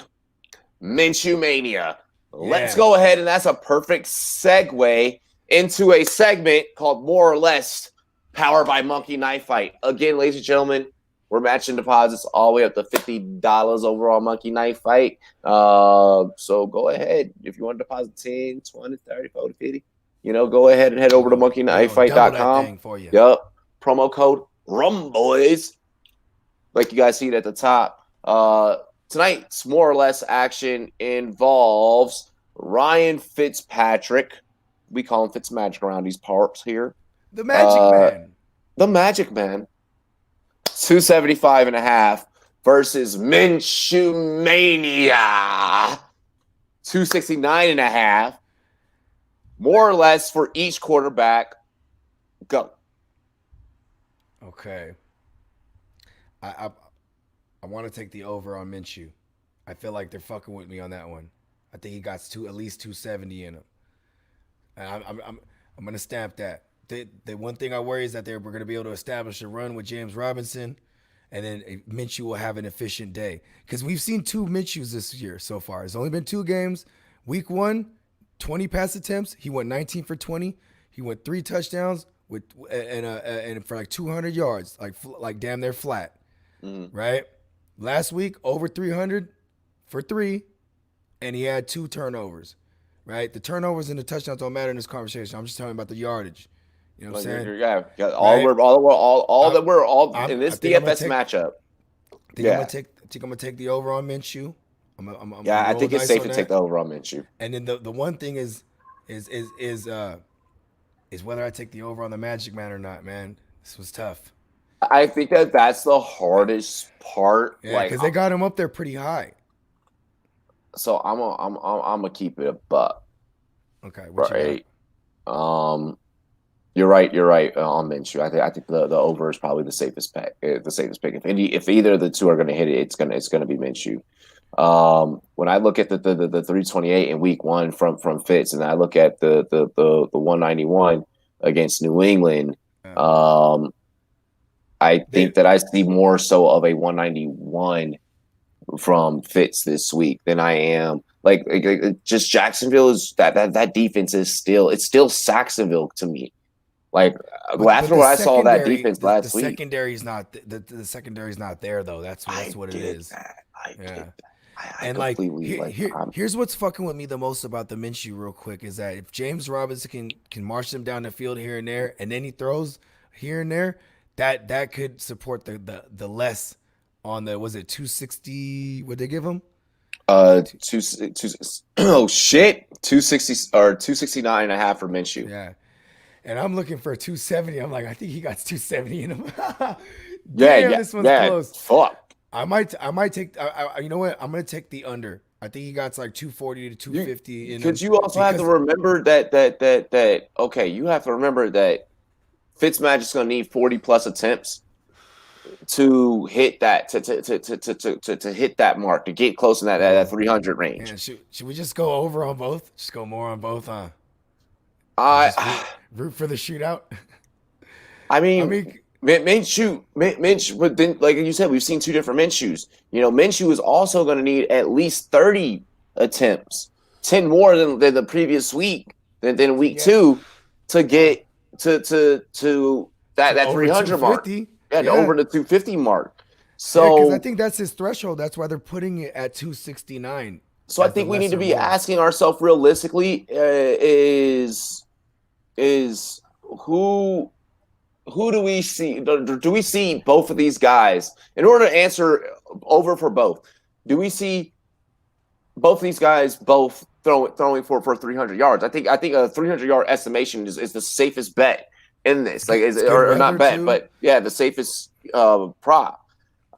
Minshew Mania. Let's Yeah. go ahead, and that's a perfect segue into a segment called More or Less, powered by Monkey Knife Fight. Again, ladies and gentlemen, we're matching deposits all the way up to $50 overall Monkey Knife Fight. So go ahead. If you want to deposit 10, 20, 30, 40, 50, go ahead and head over to Double that monkeyknifefight.com. thing for you. Yep. Promo code Rumboyz. Like you guys see it at the top. Tonight's more or less action involves Ryan Fitzpatrick. We call him Fitzmagic around these parts here. The Magic Man. The Magic Man. 275.5 versus Minshew Mania. 269.5. More or less for each quarterback. Go. Okay. I want to take the over on Minshew. I feel like they're fucking with me on that one. I think he got at least 270 in him. And I'm gonna stamp that. The one thing I worry is that we're gonna be able to establish a run with James Robinson, and then Minshew will have an efficient day. Because we've seen two Minshews this year so far. It's only been 2 games. Week 1, 20 pass attempts. He went 19 for 20. He went 3 touchdowns and for like 200 yards, like damn near flat. Right? Last week, over 300 for 3, and he had 2 turnovers. Right? The turnovers and the touchdowns don't matter in this conversation. I'm just talking about the yardage. You know what I'm saying? Yeah, in this DFS matchup. I think I'm gonna take the over on Minshew. I think it's safe to take the over on Minshew. And then the one thing is whether I take the over on the Magic Man or not, man. This was tough. I think that's the hardest part. Yeah, because they got him up there pretty high. So I'm gonna keep it a buck. Okay, right. You're right on Minshew. I think the over is probably the safest pick. If either of the two are gonna hit it, it's gonna be Minshew. When I look at the 328 in week 1 from Fitz, and I look at the 191 against New England, I think that I see more so of a 191 from Fitz this week than I am like just Jacksonville is that defense is still Saxonville to me. Like after what I saw that defense last week, the secondary is not there though. That's what it is. I get that. And here's what's fucking with me the most about the Minshew real quick is that if James Robinson can march them down the field here and there, and then he throws here and there, that could support the less on the, was it 260? What'd they give him? 260 or 269.5 for Minshew. Yeah. And I'm looking for 270. I'm like, I think he got 270 in him. This one's close. Fuck. I might take. You know what? I'm gonna take the under. I think he got like 240 to 250. Because you also have to remember that. Okay, you have to remember that Fitzmagic's gonna need 40 plus attempts to hit that to hit that mark, to get close in that 300 range. Man, should we just go over on both? Just go more on both, huh? Root for the shootout. I mean, Minshew, but then, like you said, we've seen 2 different Minshews. Minshew is also going to need at least 30 attempts, 10 more than the previous week, than week 2, to get to that 300 mark. Over the 250 mark. So because I think that's his threshold. That's why they're putting it at 269. So I think we need to be asking ourselves realistically: is who do we see? Do we see both of these guys? In order to answer over for both, do we see both of these guys both throwing for 300 yards. I think a 300-yard estimation is the safest bet in this. Like, or not bet, but yeah, the safest prop.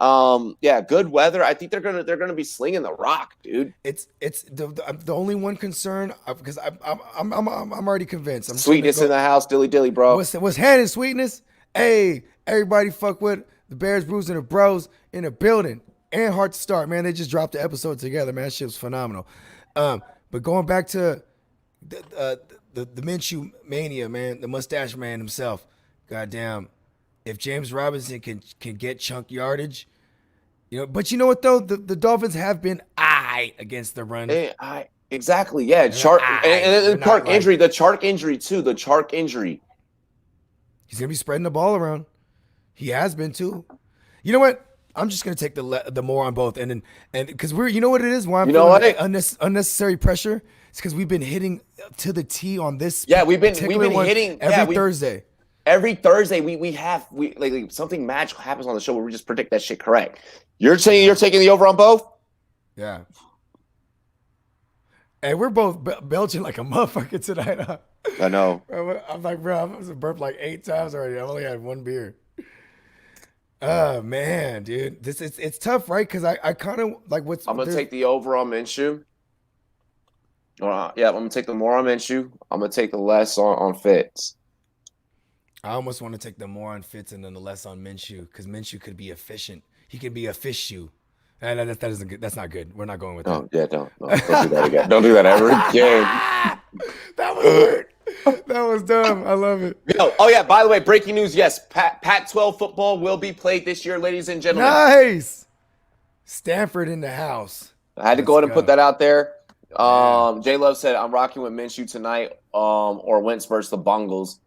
Yeah, good weather. I think they're gonna be slinging the rock, dude. It's the only one concern because I'm already convinced. Sweetness in the house, dilly, bro. What's happening, Sweetness? Hey, everybody, fuck with the Bears, Brews, and the Bros in the building. And Hard to Start, man. They just dropped the episode together, man. That shit was phenomenal. But going back to the Minshew mania, man, the mustache man himself. Goddamn, if James Robinson can get chunk yardage, but you know what though, the Dolphins have been against the run. Exactly, yeah. And Chark injury, the Chark injury too. The Chark injury. He's gonna be spreading the ball around. He has been too. You know what? I'm just gonna take the more on both, and because you know what it is. Why I'm feeling unnecessary pressure. It's because we've been hitting to the T on this. Yeah, we've been hitting every Thursday. Every Thursday we like something magical happens on the show where we just predict that shit correct. You're saying you're taking the over on both? Yeah. Hey, we're both belching like a motherfucker tonight. Huh? I know. I'm like, bro, I was burped like 8 times already. I've only had 1 beer. Oh man, dude, it's tough, right? Because I kind of like I'm gonna take the over on Minshew. Yeah, I'm gonna take the more on Minshew. I'm gonna take the less on Fitz. I almost want to take the more on Fitz and then the less on Minshew because Minshew could be efficient. He could be a fish shoe. And that isn't good. That's not good. We're not going with that. Oh yeah, don't do that again. Don't do that ever again. That was weird. That was dumb. I love it. Oh yeah. By the way, breaking news. Yes, Pac-12 football will be played this year, ladies and gentlemen. Nice. Stanford in the house. I had to go ahead and put that out there. J Love said I'm rocking with Minshew tonight. Or Wentz versus the Bungles.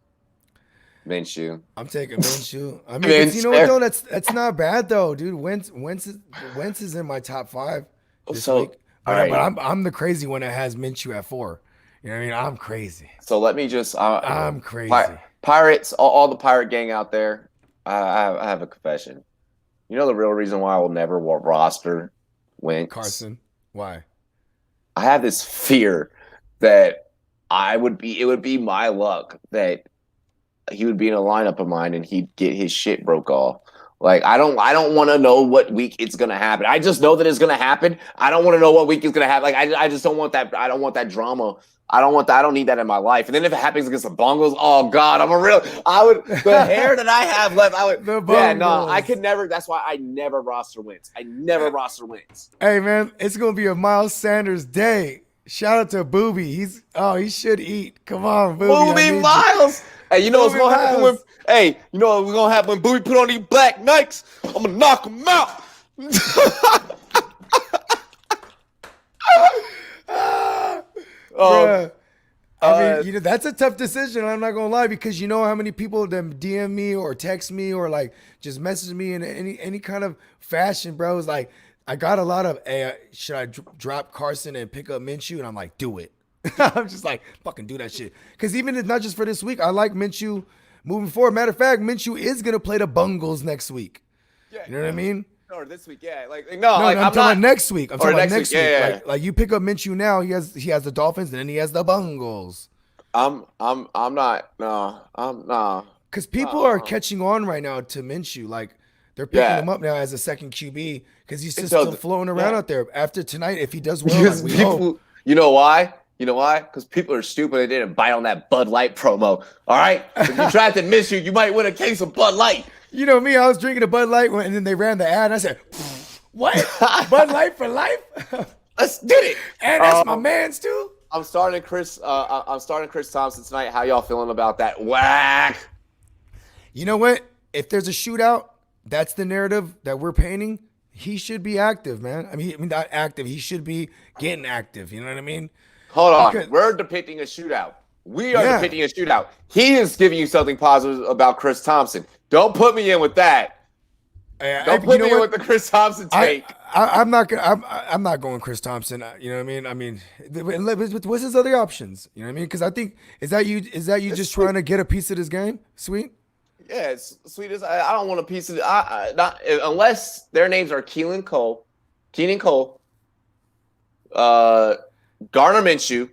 Minshew. I'm taking Minshew. I mean, you know what though? That's not bad though, dude. Wentz is in my top 5 this week. But I'm the crazy one that has Minshew at 4. You know what I mean? I'm crazy. So let me just. I'm crazy. Pirates, all the pirate gang out there. I have a confession. You know the real reason why I will never roster Wentz? Carson. Why? I have this fear that it would be my luck that he would be in a lineup of mine and he'd get his shit broke off. Like I don't want to know what week it's gonna happen. I just know that it's gonna happen. I don't want to know what week it's gonna happen. Like I just don't want that. I don't want that drama. I don't want that. I don't need that in my life. And then if it happens against the Bungles, oh God, the hair that I have left, I could never. That's why I never roster wins. I never roster wins. Hey man, it's gonna be a Miles Sanders day. Shout out to Booby. He should eat. Come on, Booby. Miles. Hey, you know what's gonna happen when? Hey, you know what's gonna happen when Booby put on these black Nikes? I'm gonna knock him out. I mean, that's a tough decision. I'm not gonna lie because you know how many people that DM me or text me or like just message me in any kind of fashion, bro. It's like I got a lot of, hey, should I drop Carson and pick up Minshew? And I'm like, do it. I'm just like, fucking do that shit. Because even if not just for this week, I like Minshew moving forward. Matter of fact, Minshew is gonna play the Bungles next week. Yeah, you know what I mean? Or this week, yeah. I'm talking about next week. I'm talking about next week. Yeah. Like you pick up Minshew now, he has the Dolphins, and then he has the Bungles. I'm not. Because people are catching on right now to Minshew. Like they're picking him up now as a second QB because he's just still floating around out there. After tonight, if he does well, like we hope. You know why? Because people are stupid. They didn't bite on that Bud Light promo. All right? If you drafted Minshew, you might win a case of Bud Light. You know me, I was drinking a Bud Light and then they ran the ad and I said, what? Bud Light for life? Let's get it. And that's my man's too. I'm starting Chris Thompson tonight. How y'all feeling about that? Whack. You know what? If there's a shootout, that's the narrative that we're painting. He should be active, man. I mean not active. He should be getting active. You know what I mean? Hold on. We're depicting a shootout. We are depicting a shootout. He is giving you something positive about Chris Thompson. Don't put me in with that. Don't put me in with the Chris Thompson take. I'm not going Chris Thompson. You know what I mean? What's his other options? You know what I mean? Because I think is that you just trying to get a piece of this game? Sweet. Yeah, it's sweet as I don't want a piece of it. Not unless their names are Keelan Cole, Gardner Minshew.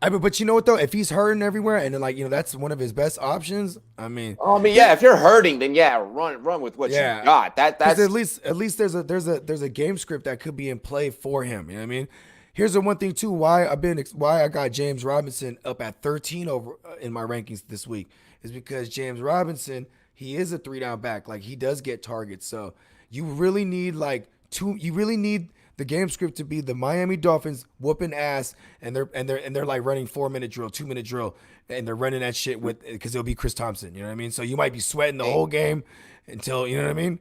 But you know what though? If he's hurting everywhere, and then that's one of his best options. I mean, yeah. If you're hurting, then run with what you got. That's at least there's a game script that could be in play for him. You know what I mean? Here's the one thing too. Why I got James Robinson up at 13 over in my rankings this week is because James Robinson, he is a 3-down back. Like, he does get targets. So you really need the game script to be the Miami Dolphins whooping ass, and they're like running 4-minute drill, 2-minute drill, and they're running that shit because it'll be Chris Thompson. You know what I mean? So you might be sweating the whole game until, you know what I mean?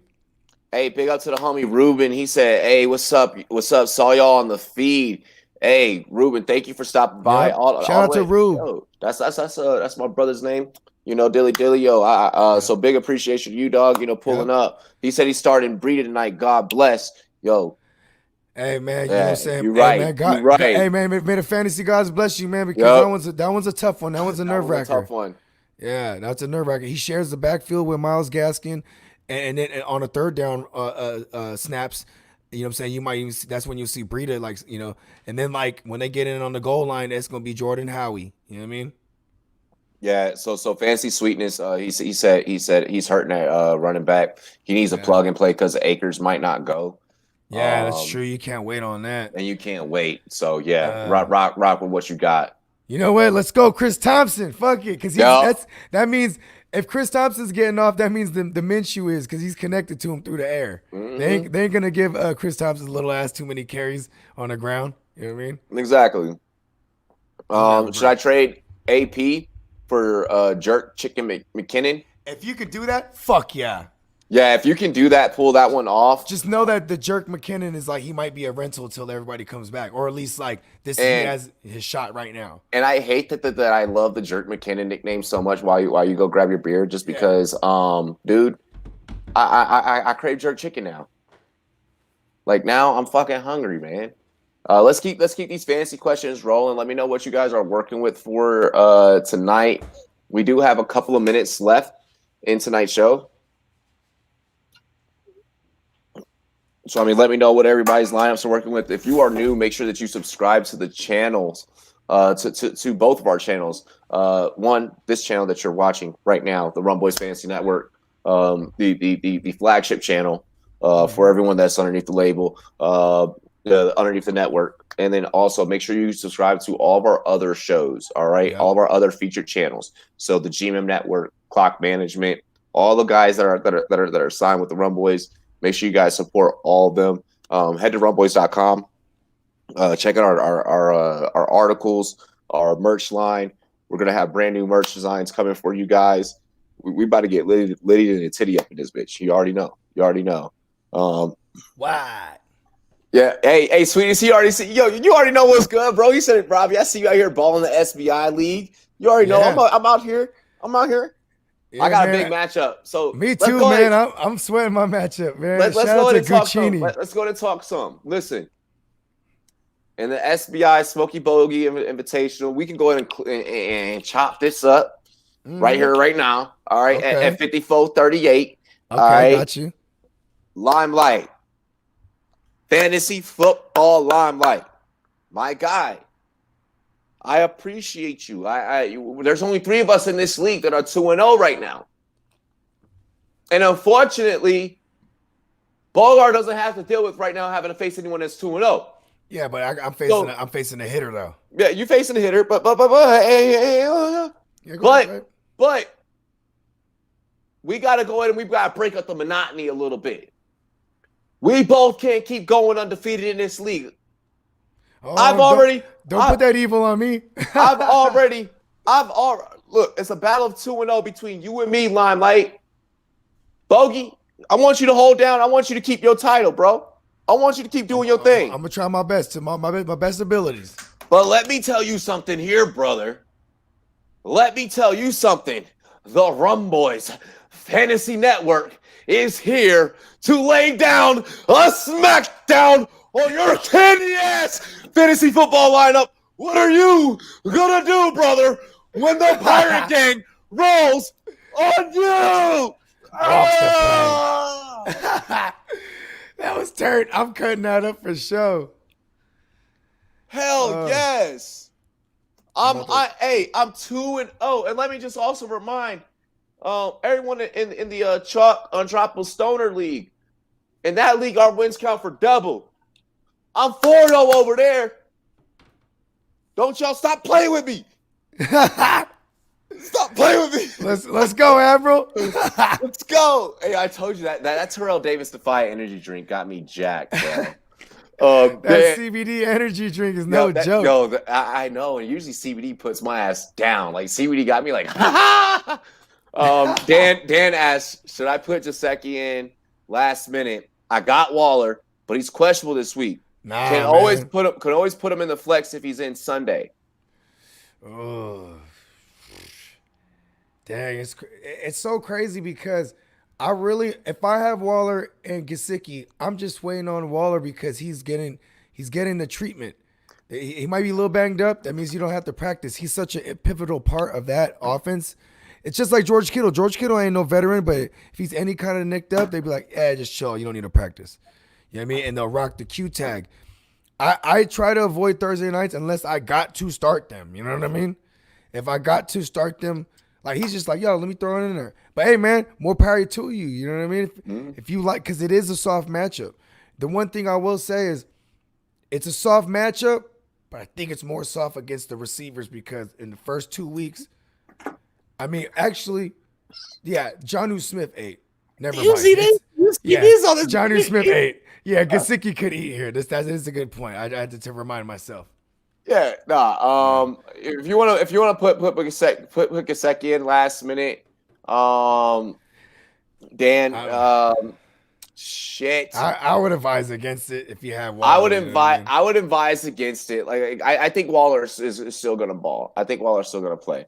Hey, big up to the homie Ruben. He said, "Hey, what's up? What's up? Saw y'all on the feed. Hey, Ruben, thank you for stopping by. Yep. Shout out to Rube. Yo, that's my brother's name. You know, Dilly. Yo, so big appreciation to you, dog. You know, pulling up. He said he's starting breeding tonight. God bless. Yo. Hey man, you know what I'm saying? You're right. You're right. Hey man, may the fantasy gods bless you, man, because that one's a tough one. That one's a nerve wracker. Tough one. Yeah, that's a nerve wracker. He shares the backfield with Myles Gaskin, and then on a third down snaps, you know what I'm saying? You might even that's when you'll see Breida, and then when they get in on the goal line, it's gonna be Jordan Howie. You know what I mean? Yeah, so fancy sweetness. He said he's hurting at running back. He needs a plug and play because Akers might not go. Yeah, that's true. You can't wait on that. And you can't wait. So rock with what you got. You know what? Let's go, Chris Thompson. Fuck it, because that means if Chris Thompson's getting off, that means the Minshew is, because he's connected to him through the air. Mm-hmm. They ain't gonna give Chris Thompson's little ass too many carries on the ground. You know what I mean? Exactly. Should I trade AP for Jerk Chicken McKinnon? If you could do that, fuck yeah. Yeah, if you can do that, pull that one off. Just know that the Jerk McKinnon is he might be a rental until everybody comes back, or at least he has his shot right now. And I hate that I love the Jerk McKinnon nickname so much while you go grab your beer, just because, dude, I crave jerk chicken now. Like, now I'm fucking hungry, man. Let's keep these fantasy questions rolling. Let me know what you guys are working with for tonight. We do have a couple of minutes left in tonight's show. So, let me know what everybody's lineups are working with. If you are new, make sure that you subscribe to the channels, to both of our channels. One, this channel that you're watching right now, the Rumboyz Fantasy Network, the flagship channel for everyone that's underneath the label, underneath the network. And then also make sure you subscribe to all of our other shows, all right? Yeah. All of our other featured channels. So the GMM Network, Clock Management, all the guys that are signed with the Rumboyz. Make sure you guys support all of them. Head to rumboyz.com. Check out our articles, our merch line. We're gonna have brand new merch designs coming for you guys. We about to get Liddy and the titty up in this bitch. You already know. What? Yeah. Hey, sweeties. He already see. Yo, you already know what's good, bro. He said it, Robbie. I see you out here balling the SBI league. You already know. I'm out here. Yeah, I got a big matchup. So me too, man. I'm sweating my matchup, man. Let's go and talk some. Let's go and talk some. Listen, in the SBI Smoky Bogey Invitational, we can go ahead and chop this up right here, right now. All right, at 54-38. Okay, all right, got you. Limelight, fantasy football limelight, my guy. I appreciate you. There's only 3 of us in this league that are 2-0 right now. And unfortunately, Bogard doesn't have to deal with right now having to face anyone that's 2-0. Yeah, but I'm facing a hitter though. Yeah, you're facing a hitter, but we gotta go ahead and we've got to break up the monotony a little bit. We both can't keep going undefeated in this league. Don't put that evil on me. Look, it's a battle of 2-0 between you and me, Limelight. Bogey, I want you to hold down. I want you to keep your title, bro. I want you to keep doing your thing. I'm going to try my best, to my best abilities. But let me tell you something here, brother. Let me tell you something. The Rumboyz Fantasy Network is here to lay down a smackdown on your candy-ass fantasy football lineup. What are you gonna do, brother, when the Pirate Gang rolls on you? That was turd. I'm cutting that up for sure. Hell yes. I'm 2-0, and let me just also remind everyone in the Chalk Undroppable Stoner League. In that league, our wins count for double. I'm 4-0 over there. Don't y'all stop playing with me. Stop playing with me. Let's go, Admiral. Let's go. Hey, I told you that Terrell Davis Defy energy drink got me jacked, bro. That CBD energy drink is no joke. Yo, I know, and usually CBD puts my ass down. Like CBD got me like, ha ha. Dan asked, should I put Gesicki in last minute? I got Waller, but he's questionable this week. Can always put him in the flex if he's in Sunday. Oh, dang! It's so crazy because if I have Waller and Gesicki, I'm just waiting on Waller because he's getting the treatment. He might be a little banged up. That means you don't have to practice. He's such a pivotal part of that offense. It's just like George Kittle. George Kittle ain't no veteran, but if he's any kind of nicked up, they'd be like, just chill. You don't need to practice. You know what I mean? And they'll rock the Q tag. I try to avoid Thursday nights unless I got to start them. You know what I mean? If I got to start them, like he's just like, yo, let me throw it in there. But hey, man, more power to you. You know what I mean? If you like, because it is a soft matchup. The one thing I will say is it's a soft matchup, but I think it's more soft against the receivers because in the first 2 weeks, I mean, actually, yeah, Jonnu Smith ate. Never mind. Jonnu Smith ate. Yeah, Gesicki could eat here. That is a good point. I had to remind myself. Yeah, if you wanna put Gesicki in last minute, Dan, shit. I would advise against it if you have Waller. I would advise against it. Like I think Waller is still gonna ball. I think Waller's still gonna play.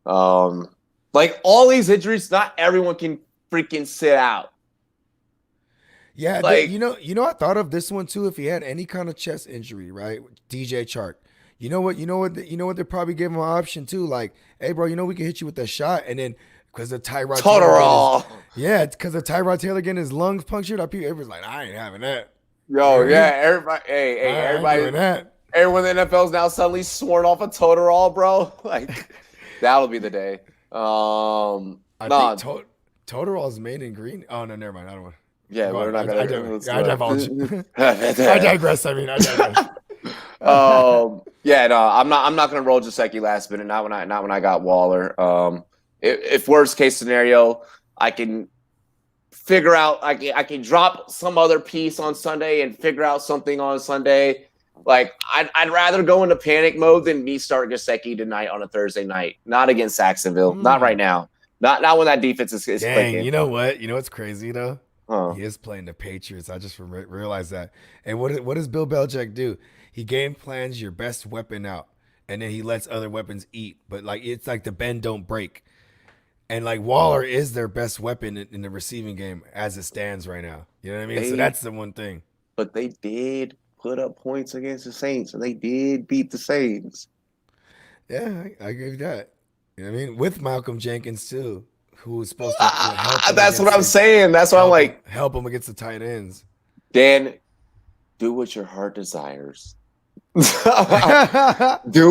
Like all these injuries, not everyone can freaking sit out. Yeah, like you know, I thought of this one too. If he had any kind of chest injury, right? DJ Chark. You know what? They probably gave him an option too. Like, hey, bro, we can hit you with that shot, and then because of Tyrod Taylor, because of Tyrod Taylor getting his lungs punctured, everybody's like, I ain't having that. Yo, yeah, everybody, everyone in the NFL's now suddenly sworn off a Toderol, bro. Like, that'll be the day. I think Toderol's made in green. Oh no, never mind. I don't want. Yeah, we're not gonna. I divulge. I digress. I digress. Yeah, no, I'm not gonna roll Gesicki last minute. Not when I got Waller. If worst case scenario, I can figure out. I can drop some other piece on Sunday and figure out something on Sunday. Like I'd rather go into panic mode than me start Gesicki tonight on a Thursday night. Not against Jacksonville. Not right now. Not when that defense is clicking. You know what? You know what's crazy though? Huh. He is playing the Patriots. I just realized that. And what does Bill Belichick do? He game plans your best weapon out, and then he lets other weapons eat. But like it's like the bend don't break, and like Waller is their best weapon in the receiving game as it stands right now. You know what I mean? So that's the one thing. But they did put up points against the Saints, and they did beat the Saints. Yeah, I give you that. You know what I mean? With Malcolm Jenkins too, who was supposed to help. That's what I'm saying. That's why I'm like, help him against the tight ends. Dan, do what your heart desires. Do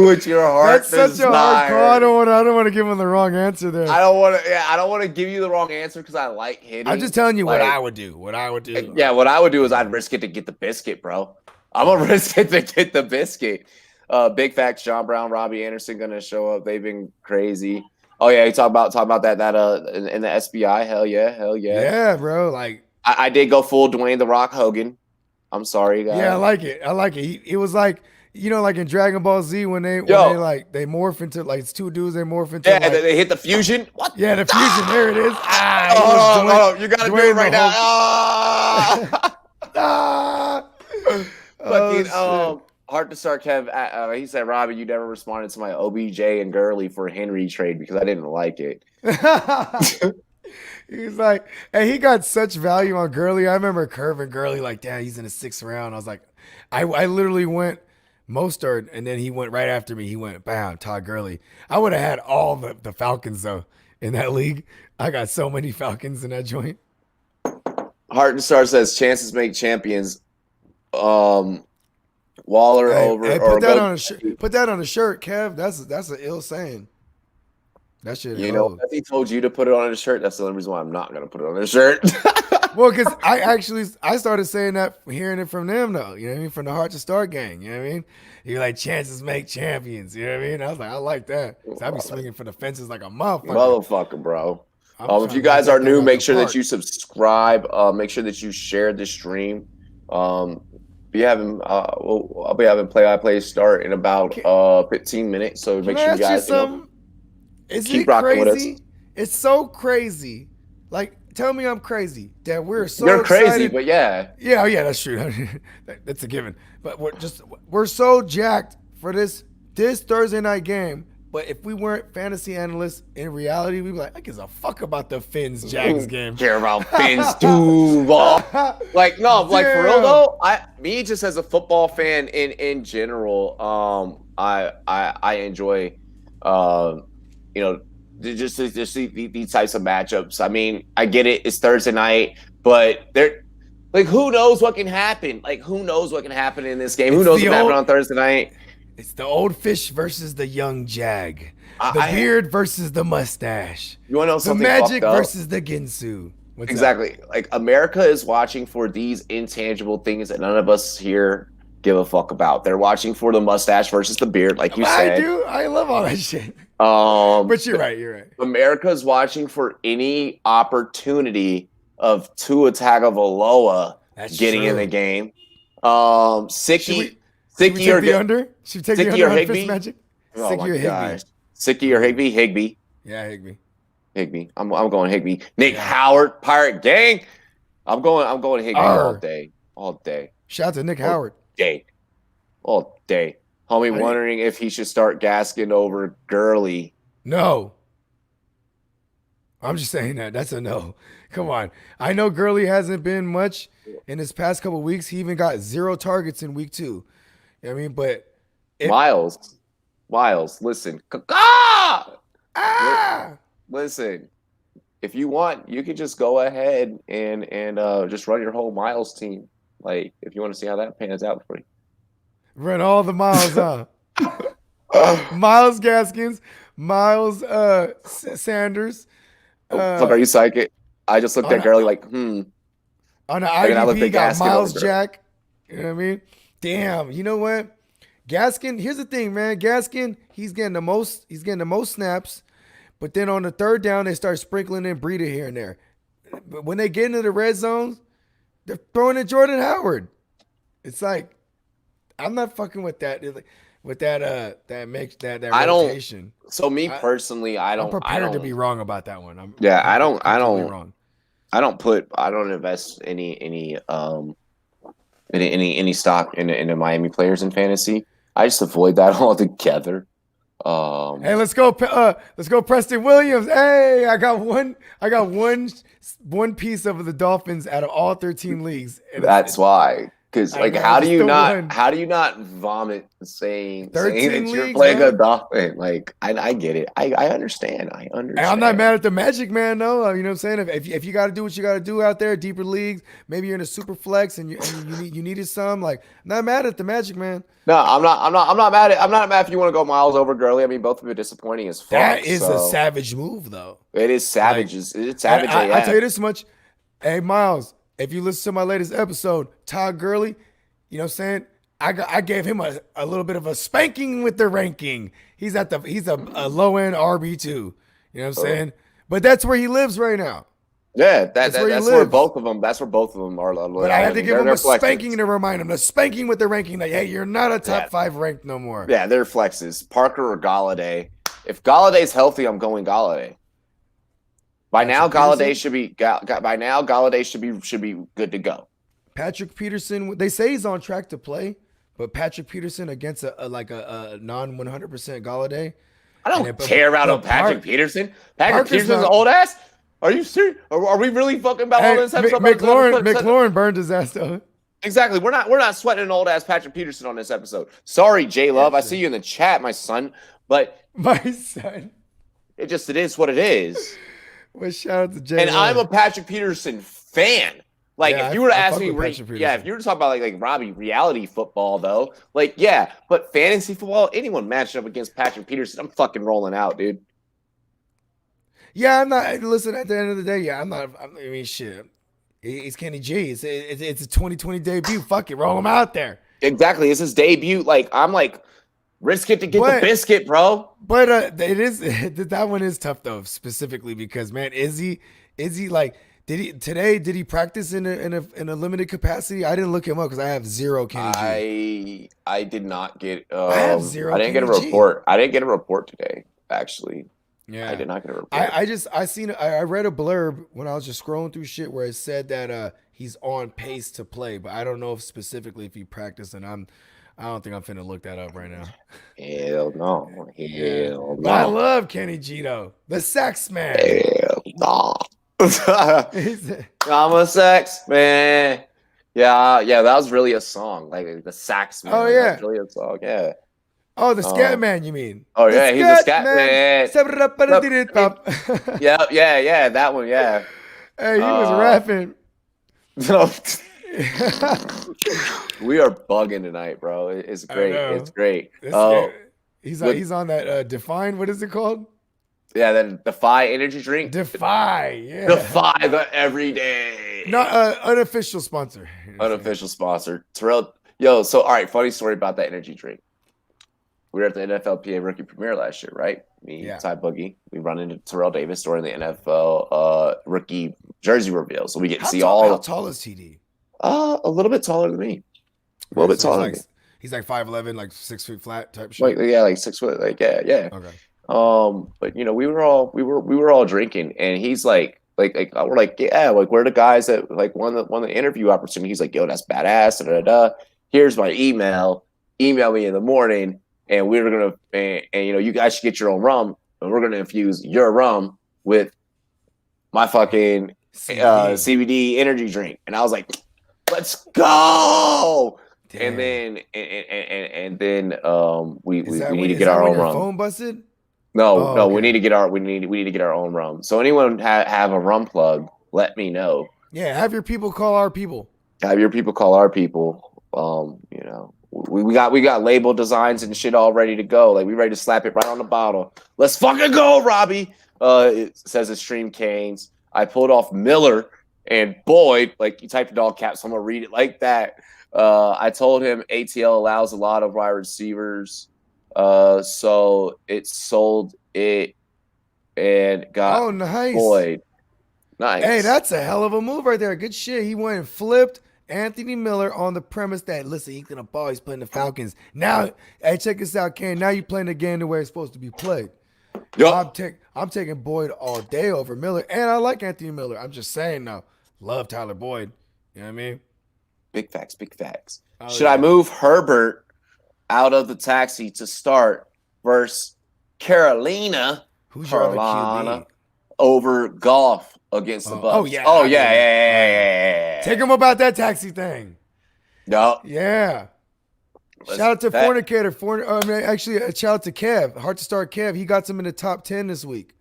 what your heart desires. That's such a hard call. I don't want to give him the wrong answer there. I don't want to give you the wrong answer because I like hitting. I'm just telling you what I would do. Yeah, what I would do is I'd risk it to get the biscuit, bro. I'm gonna risk it to get the biscuit. Big facts. John Brown, Robbie Anderson gonna show up. They've been crazy. Oh yeah, you talk about that in the SBI. Hell yeah. Yeah, bro. Like I did go full Dwayne the Rock Hogan. I'm sorry, guys. Yeah, I like it. It was like, like in Dragon Ball Z when they morph into like it's two dudes, they morph into they hit the fusion. What? Yeah, the fusion. There it is. Hold on. You gotta do it right now. Heart to Start Kev. He said, Robbie, you never responded to my OBJ and Gurley for Henry trade because I didn't like it. He's like, and he got such value on Gurley. I remember Curve and Gurley like, damn, he's in the 6th round. I was like, I literally went Mostert, and then he went right after me. He went, bam, Todd Gurley. I would have had all the Falcons, though, in that league. I got so many Falcons in that joint. Heart and Star says, chances make champions. Waller over Hey, or put that go. on a shirt. Put that on a shirt, Kev. That's an ill saying. That shit. You know, if he told you to put it on a shirt, that's the only reason why I'm not gonna put it on a shirt. Well, because I started saying that, hearing it from them though. You know what I mean? From the Heart to Start gang. You know what I mean? You're like, chances make champions. You know what I mean? I was like, I like that. So I be swinging for the fences like a Motherfucker, bro. If you to guys knock are that new, thing out make the sure that park. you subscribe. Make sure that you share the stream. Be having I'll be having play-by-play start in about 15 minutes. So Can make I sure you ask you guys something? Is keep it rocking with us. crazy? It's so crazy. Like, tell me I'm crazy that we're so You're crazy, excited. but yeah. Yeah, that's true. That's a given. But we're so jacked for this Thursday night game. But if we weren't fantasy analysts, in reality, we'd be like, I give a fuck about the Finns Jags game. Care about Finns Duval. Like, no, like for real though, me just as a football fan in general, I enjoy you know, just these types of matchups. I mean, I get it, it's Thursday night, but like, who knows what can happen? Like, who knows what can happen in this game? Who knows what can happen on Thursday night? It's the old fish versus the young jag. The beard versus the mustache. You want to know something? The magic versus the Ginsu. Exactly. Like, America is watching for these intangible things that none of us here give a fuck about. They're watching for the mustache versus the beard, like you said. I do. I love all that shit. But you're right. America's watching for any opportunity of Tua Tagovailoa getting in the game. Sicky or the under? Should we take the under on Fish Magic? Sicky or Higbee? Sicky or Higbee? Higbee. Yeah, Higbee. Higbee. I'm going Higbee. Nick Howard, Pirate Gang. I'm going Higbee all day. Shout out to Nick Howard. All day. Homie wondering if he should start Gaskin over Gurley. No. I'm just saying that. That's a no. Come on. I know Gurley hasn't been much in his past couple of weeks. He even got 0 targets in week 2. You know what I mean? But Miles, listen. Listen. If you want, you could just go ahead and just run your whole Miles team. Like, if you want to see how that pans out for you. Run all the Miles, huh? Miles Gaskins, Miles Sanders. Fuck, are you psychic? I just looked at Gurley like, On the IDP, got Miles Jack. You know what I mean? Damn. You know what? Gaskin, here's the thing, man. Gaskin, he's getting the most snaps, but then on the third down, they start sprinkling in Breida here and there. But when they get into the red zones, they're throwing in Jordan Howard. It's like, I'm not fucking with that. With that rotation. So me personally, I'm prepared to be wrong about that one. I don't invest any stock in Miami players in fantasy. I just avoid that altogether. Hey, let's go Preston Williams. Hey, I got one piece of the Dolphins out of all 13 leagues. That's why. Because how do you not vomit saying that you're playing a Dolphin? Like, I get it. I understand. And I'm not mad at the Magic Man though. You know what I'm saying? If you got to do what you got to do out there, deeper leagues, maybe you're in a super flex and you needed some. Like, I'm not mad at the Magic Man. No, I'm not mad if you want to go Miles over Gurley. I mean, both of them are disappointing as fuck. That is a savage move though. It is savage. It's savage. I tell you this much. Hey, Miles. If you listen to my latest episode, Todd Gurley, you know what I'm saying? I gave him a little bit of a spanking with the ranking. He's a low end RB2. You know what I'm saying? But that's where he lives right now. Yeah, that's where both of them. That's where both of them are. But I had to give him a spanking to remind him. The spanking with the ranking that, hey, you're not a top 5 ranked no more. Yeah, they're flexes. Parker or Galladay. If Galladay's healthy, I'm going Galladay. By now, Galladay should be good to go. Patrick Peterson, they say he's on track to play, but Patrick Peterson against a non 100% Galladay. I don't care about Patrick Peterson. Patrick Peterson's an old ass. Are you serious? Are we really fucking about all this? McLaurin burned his ass though. Exactly. We're not sweating an old ass Patrick Peterson on this episode. Sorry, J Love. I see you in the chat, my son. But it is what it is. Well, shout out to J Love. And I'm a Patrick Peterson fan. Like, Yeah, if you were to I ask fuck me, with Patrick yeah, if Peterson. you were to talk about like Robbie, reality football though, like, yeah, but fantasy football, anyone matching up against Patrick Peterson, I'm fucking rolling out, dude. Yeah, I'm not. Listen, at the end of the day, yeah, I'm not. I mean, shit. It's Kenny G. It's a 2020 debut. Fuck it, roll him out there. Exactly, it's his debut. Like, I'm like, risk it to get the But biscuit, bro. it is that one is tough though, specifically because man, is he like did he practice in a limited capacity? I didn't look him up because I have zero Kenny G. I did not get I have I zero didn't get a Kenny G. report. I didn't get a report today, actually. I Yeah. did not get a report. I read a blurb when I was just scrolling through shit where it said that he's on pace to play, but I don't know if specifically if he practiced, and I don't think I'm finna look that up right now. Hell no. Yeah. Hell But I no. love Kenny G though. The sex man. Hell no. He's a- I'm a sex man. Yeah, yeah, that was really a song. Like the sax man. oh Like, that yeah. was really a song. Yeah. Oh, the scat Um, man, you mean? oh The yeah, he's a scat scat man. man. Yeah, yeah, yeah, that one, yeah. Hey, he was Uh, rapping. we are bugging tonight, bro. It's I great. It's know. great. This Oh, look, he's on that Define. What is it called? yeah, then Defy energy drink. Defy. Yeah. Defy the everyday. Not unofficial sponsor. Unofficial sponsor. Terrell. Yo, so all right, funny story about that energy drink. We were at the NFL PA rookie premiere last year, right? Me, Yeah. Ty Boogie. We run into Terrell Davis during the NFL rookie jersey reveal. So we get to see How tall is TD? a little bit taller than me. A little bit So taller than me. he's like 5'11", like 6 feet flat type shit. Like, yeah, like 6 foot. Like, yeah, yeah. Okay. But you know, we were all drinking, and he's like we're like, yeah, like we're the guys that like won the interview opportunity. He's like, yo, that's badass. Da, da, da. Here's my email. Email me in the morning, and we're gonna and you know, you guys should get your own rum, and we're gonna infuse your rum with my fucking CBD energy drink. And I was like, let's go. Damn. And then we need to is get that our when own your rum. phone busted? No, Oh, no, okay. we need to get our own rum. So anyone have a rum plug, let me know. Yeah, have your people call our people. Have your people call our people. You know, we got label designs and shit all ready to go. Like, we ready to slap it right on the bottle. Let's fucking go, Robbie. It says Extreme Canes. I pulled off Miller and Boyd. Like, you typed in all caps, so I'm gonna read it like that. I told him ATL allows a lot of wide receivers. So it sold it and got nice. Boyd. Nice. Hey, that's a hell of a move right there. Good shit. He went and flipped Anthony Miller on the premise that, listen, he's gonna ball. He's playing the Falcons. Now, hey, check this out, Ken. Now you playing the game the way it's supposed to be played. Yep. I'm taking Boyd all day over Miller, and I like Anthony Miller. I'm just saying now, love Tyler Boyd. You know what I mean? Big facts, big facts. Oh, Should yeah. I move Herbert out of the taxi to start versus Carolina Who's your other QB? over golf against the Bucks? Oh, yeah. Oh, yeah. Take him about that taxi thing. No. Yeah. Shout out to Fornicator. Actually, shout out to Kev. Hard to start Kev. He got some in the top 10 this week.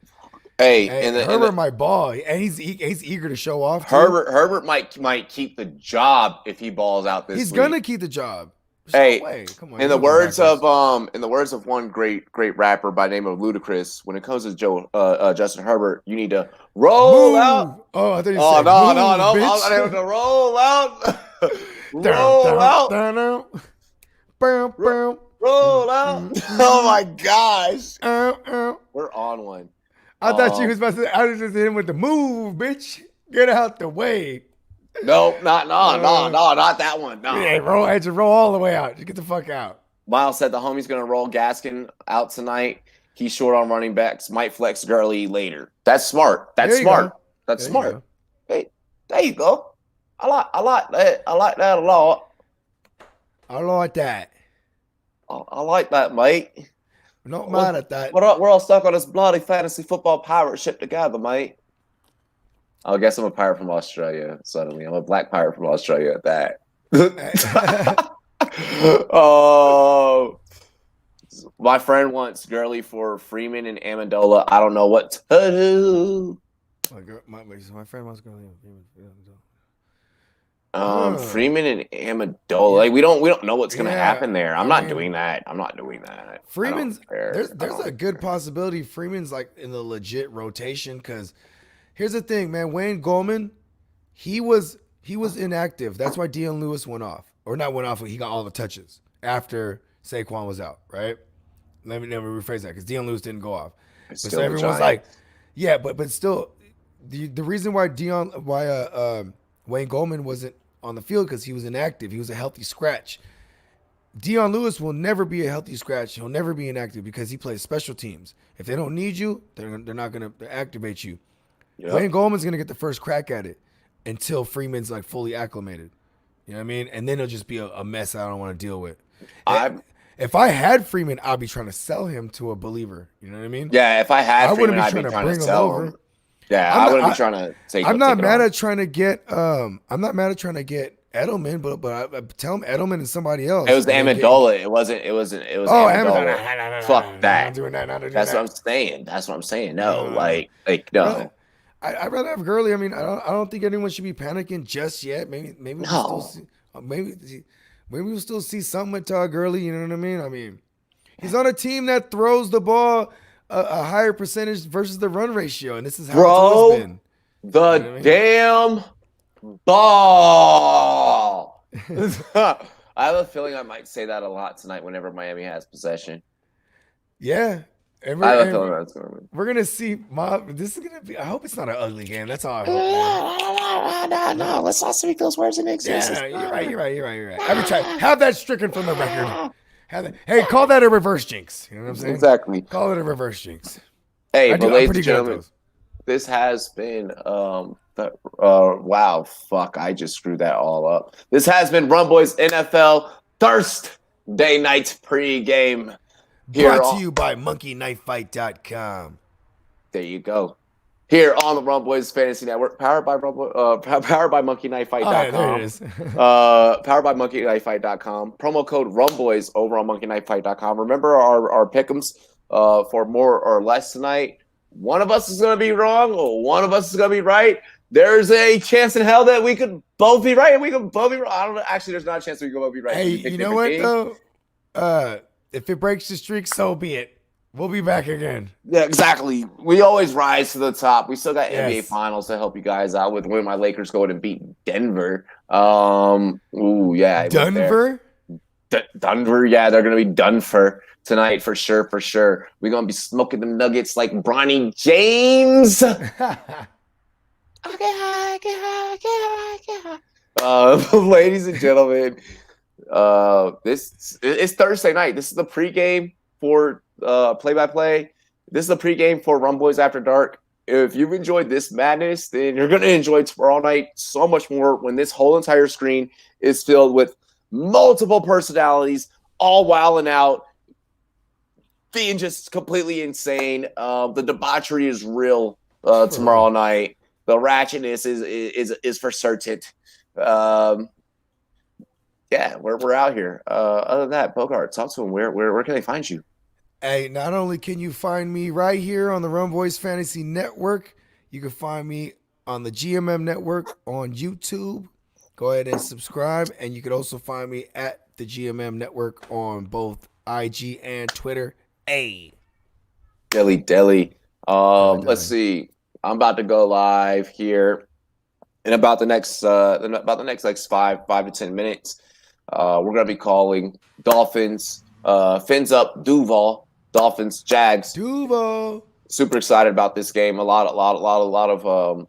Hey, Herbert might ball, and he's eager to show off. Too. Herbert might keep the job if he balls out this week. He's gonna keep the job. Hey, no way. Come on. In the words of one great rapper by the name of Ludacris, when it comes to Justin Herbert, you need to roll out. Oh, I thought you Oh said no! bitch. I need to roll out. Roll out. Roll out. Oh my gosh. We're on one. I thought you was about to. I was just hit him with the move, bitch. Get out the way. No, not that one. No. Yeah, I just roll all the way out. Just get the fuck out. Miles said the homie's gonna roll Gaskin out tonight. He's short on running backs. Might flex Gurley later. That's smart. That's smart. That's smart. Hey, there you go. I like that. I like that a lot. I like that. I like that, mate. Not mad at that. We're all stuck on this bloody fantasy football pirate ship together, mate. I guess I'm a pirate from Australia. Suddenly, I'm a black pirate from Australia at that. Oh, my friend wants Gurley for Freeman and Amendola. I don't know what to do. My friend wants Gurley. Freeman and Amendola. Like we don't know what's gonna happen there. I'm not doing that. I'm not doing that. Freeman's there's a good possibility Freeman's like in the legit rotation because here's the thing, man. Wayne Goldman, he was inactive. That's why Dion Lewis went off. Or not went off, he got all the touches after Saquon was out, right? Let me rephrase that because Dion Lewis didn't go off. So everyone's like, yeah, but still, the reason why Wayne Goldman wasn't on the field because he was inactive. He was a healthy scratch. Dion Lewis will never be a healthy scratch. He'll never be inactive because he plays special teams. If they don't need you, they're not going to activate you. Yep. Wayne Goldman's going to get the first crack at it until Freeman's like fully acclimated. You know what I mean? And then it'll just be a mess I don't want to deal with. If I had Freeman, I'd be trying to sell him to a believer. You know what I mean? Yeah, if I had Freeman, I'd be trying to sell him. Yeah, I wouldn't be trying to take. I'm not mad at trying to get. I'm not mad at trying to get Edelman, but I tell him Edelman and somebody else. It was Amendola. It wasn't. Oh, Amendola. Fuck that. I'm doing that. That's what I'm saying. No, like no. I'd rather have Gurley. I mean, I don't think anyone should be panicking just yet. Maybe we'll still see something with Todd Gurley. You know what I mean? I mean, he's on a team that throws the ball a higher percentage versus the run ratio, and this is how it's always been. The damn ball. I have a feeling I might say that a lot tonight whenever Miami has possession. Yeah. I have a feeling that's going to win. We're going to see. This is going to be. I hope it's not an ugly game. That's all I hope. No. Let's not speak those words in existence. Yeah, you're right. Every time, have that stricken from the record. Hey, call that a reverse jinx. You know what I'm saying? Exactly. Call it a reverse jinx. Hey, but ladies and gentlemen, this has been wow, fuck, I just screwed that all up. This has been Rumboyz NFL Thursday night pregame. Brought to you by monkeyknifefight.com. There you go. Here on the Rumboyz Fantasy Network, powered by monkeyknifefight.com. There it is. Powered by monkeyknifefight.com. Promo code Rumboyz over on monkeyknifefight.com. Remember our pick'ems for more or less tonight. One of us is going to be wrong, or one of us is going to be right. There's a chance in hell that we could both be right and we could both be wrong. I don't know. Actually, there's not a chance we could both be right. Hey, you know what, though? If it breaks the streak, so be it. We'll be back again. Yeah, exactly. We always rise to the top. We still got NBA Finals to help you guys out with when my Lakers go and beat Denver. Yeah. Denver? Denver, yeah, they're going to be done for tonight for sure. We're going to be smoking them nuggets like Bronny James. Get high. Ladies and gentlemen, this is Thursday night. This is the pregame for play-by-play. This is the pregame for Rumboyz After Dark. If you've enjoyed this madness, then you're going to enjoy tomorrow night so much more when this whole entire screen is filled with multiple personalities, all wilding out, being just completely insane. The debauchery is real tomorrow night. The ratchetness is for certain. Yeah, we're out here. Other than that, Bogard, talk to him. Where can they find you? Hey, not only can you find me right here on the Rumboyz Fantasy Network, you can find me on the GMM Network on YouTube. Go ahead and subscribe, and you can also find me at the GMM Network on both IG and Twitter. Hey, Deli. Let's see. I'm about to go live here in about the next like 5 to 10 minutes. We're gonna be calling Dolphins, Fins up, Duval, Dolphins, Jags. Duval. Super excited about this game. A lot of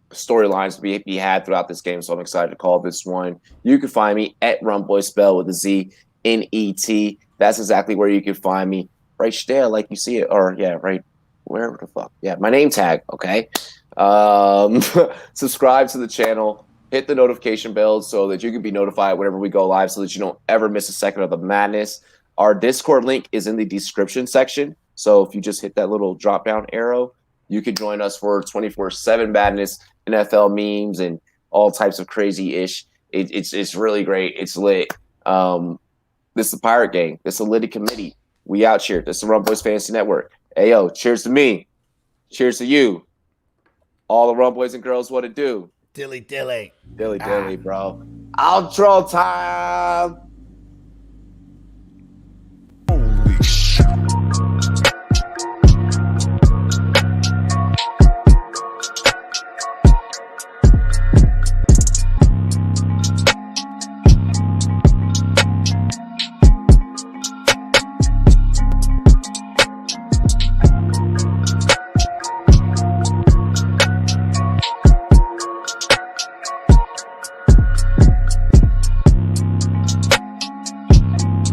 storylines to be had throughout this game, so I'm excited to call this one. You can find me at Rumboy, spell with a Z-N-E-T. That's exactly where you can find me. Right there, like you see it, or yeah, right wherever the fuck. Yeah, my name tag. Okay. Subscribe to the channel. Hit the notification bell so that you can be notified whenever we go live, so that you don't ever miss a second of the madness. Our Discord link is in the description section. So if you just hit that little drop down arrow, you can join us for 24/7 madness, NFL memes, and all types of crazy ish. It's really great. It's lit. This is the Pirate Gang. This is a Litty Committee. We out here. This is the Rumboyz Fantasy Network. Ayo, cheers to me. Cheers to you. All the Rumboys and girls, what it do. Dilly. Dilly, bro. Outro time.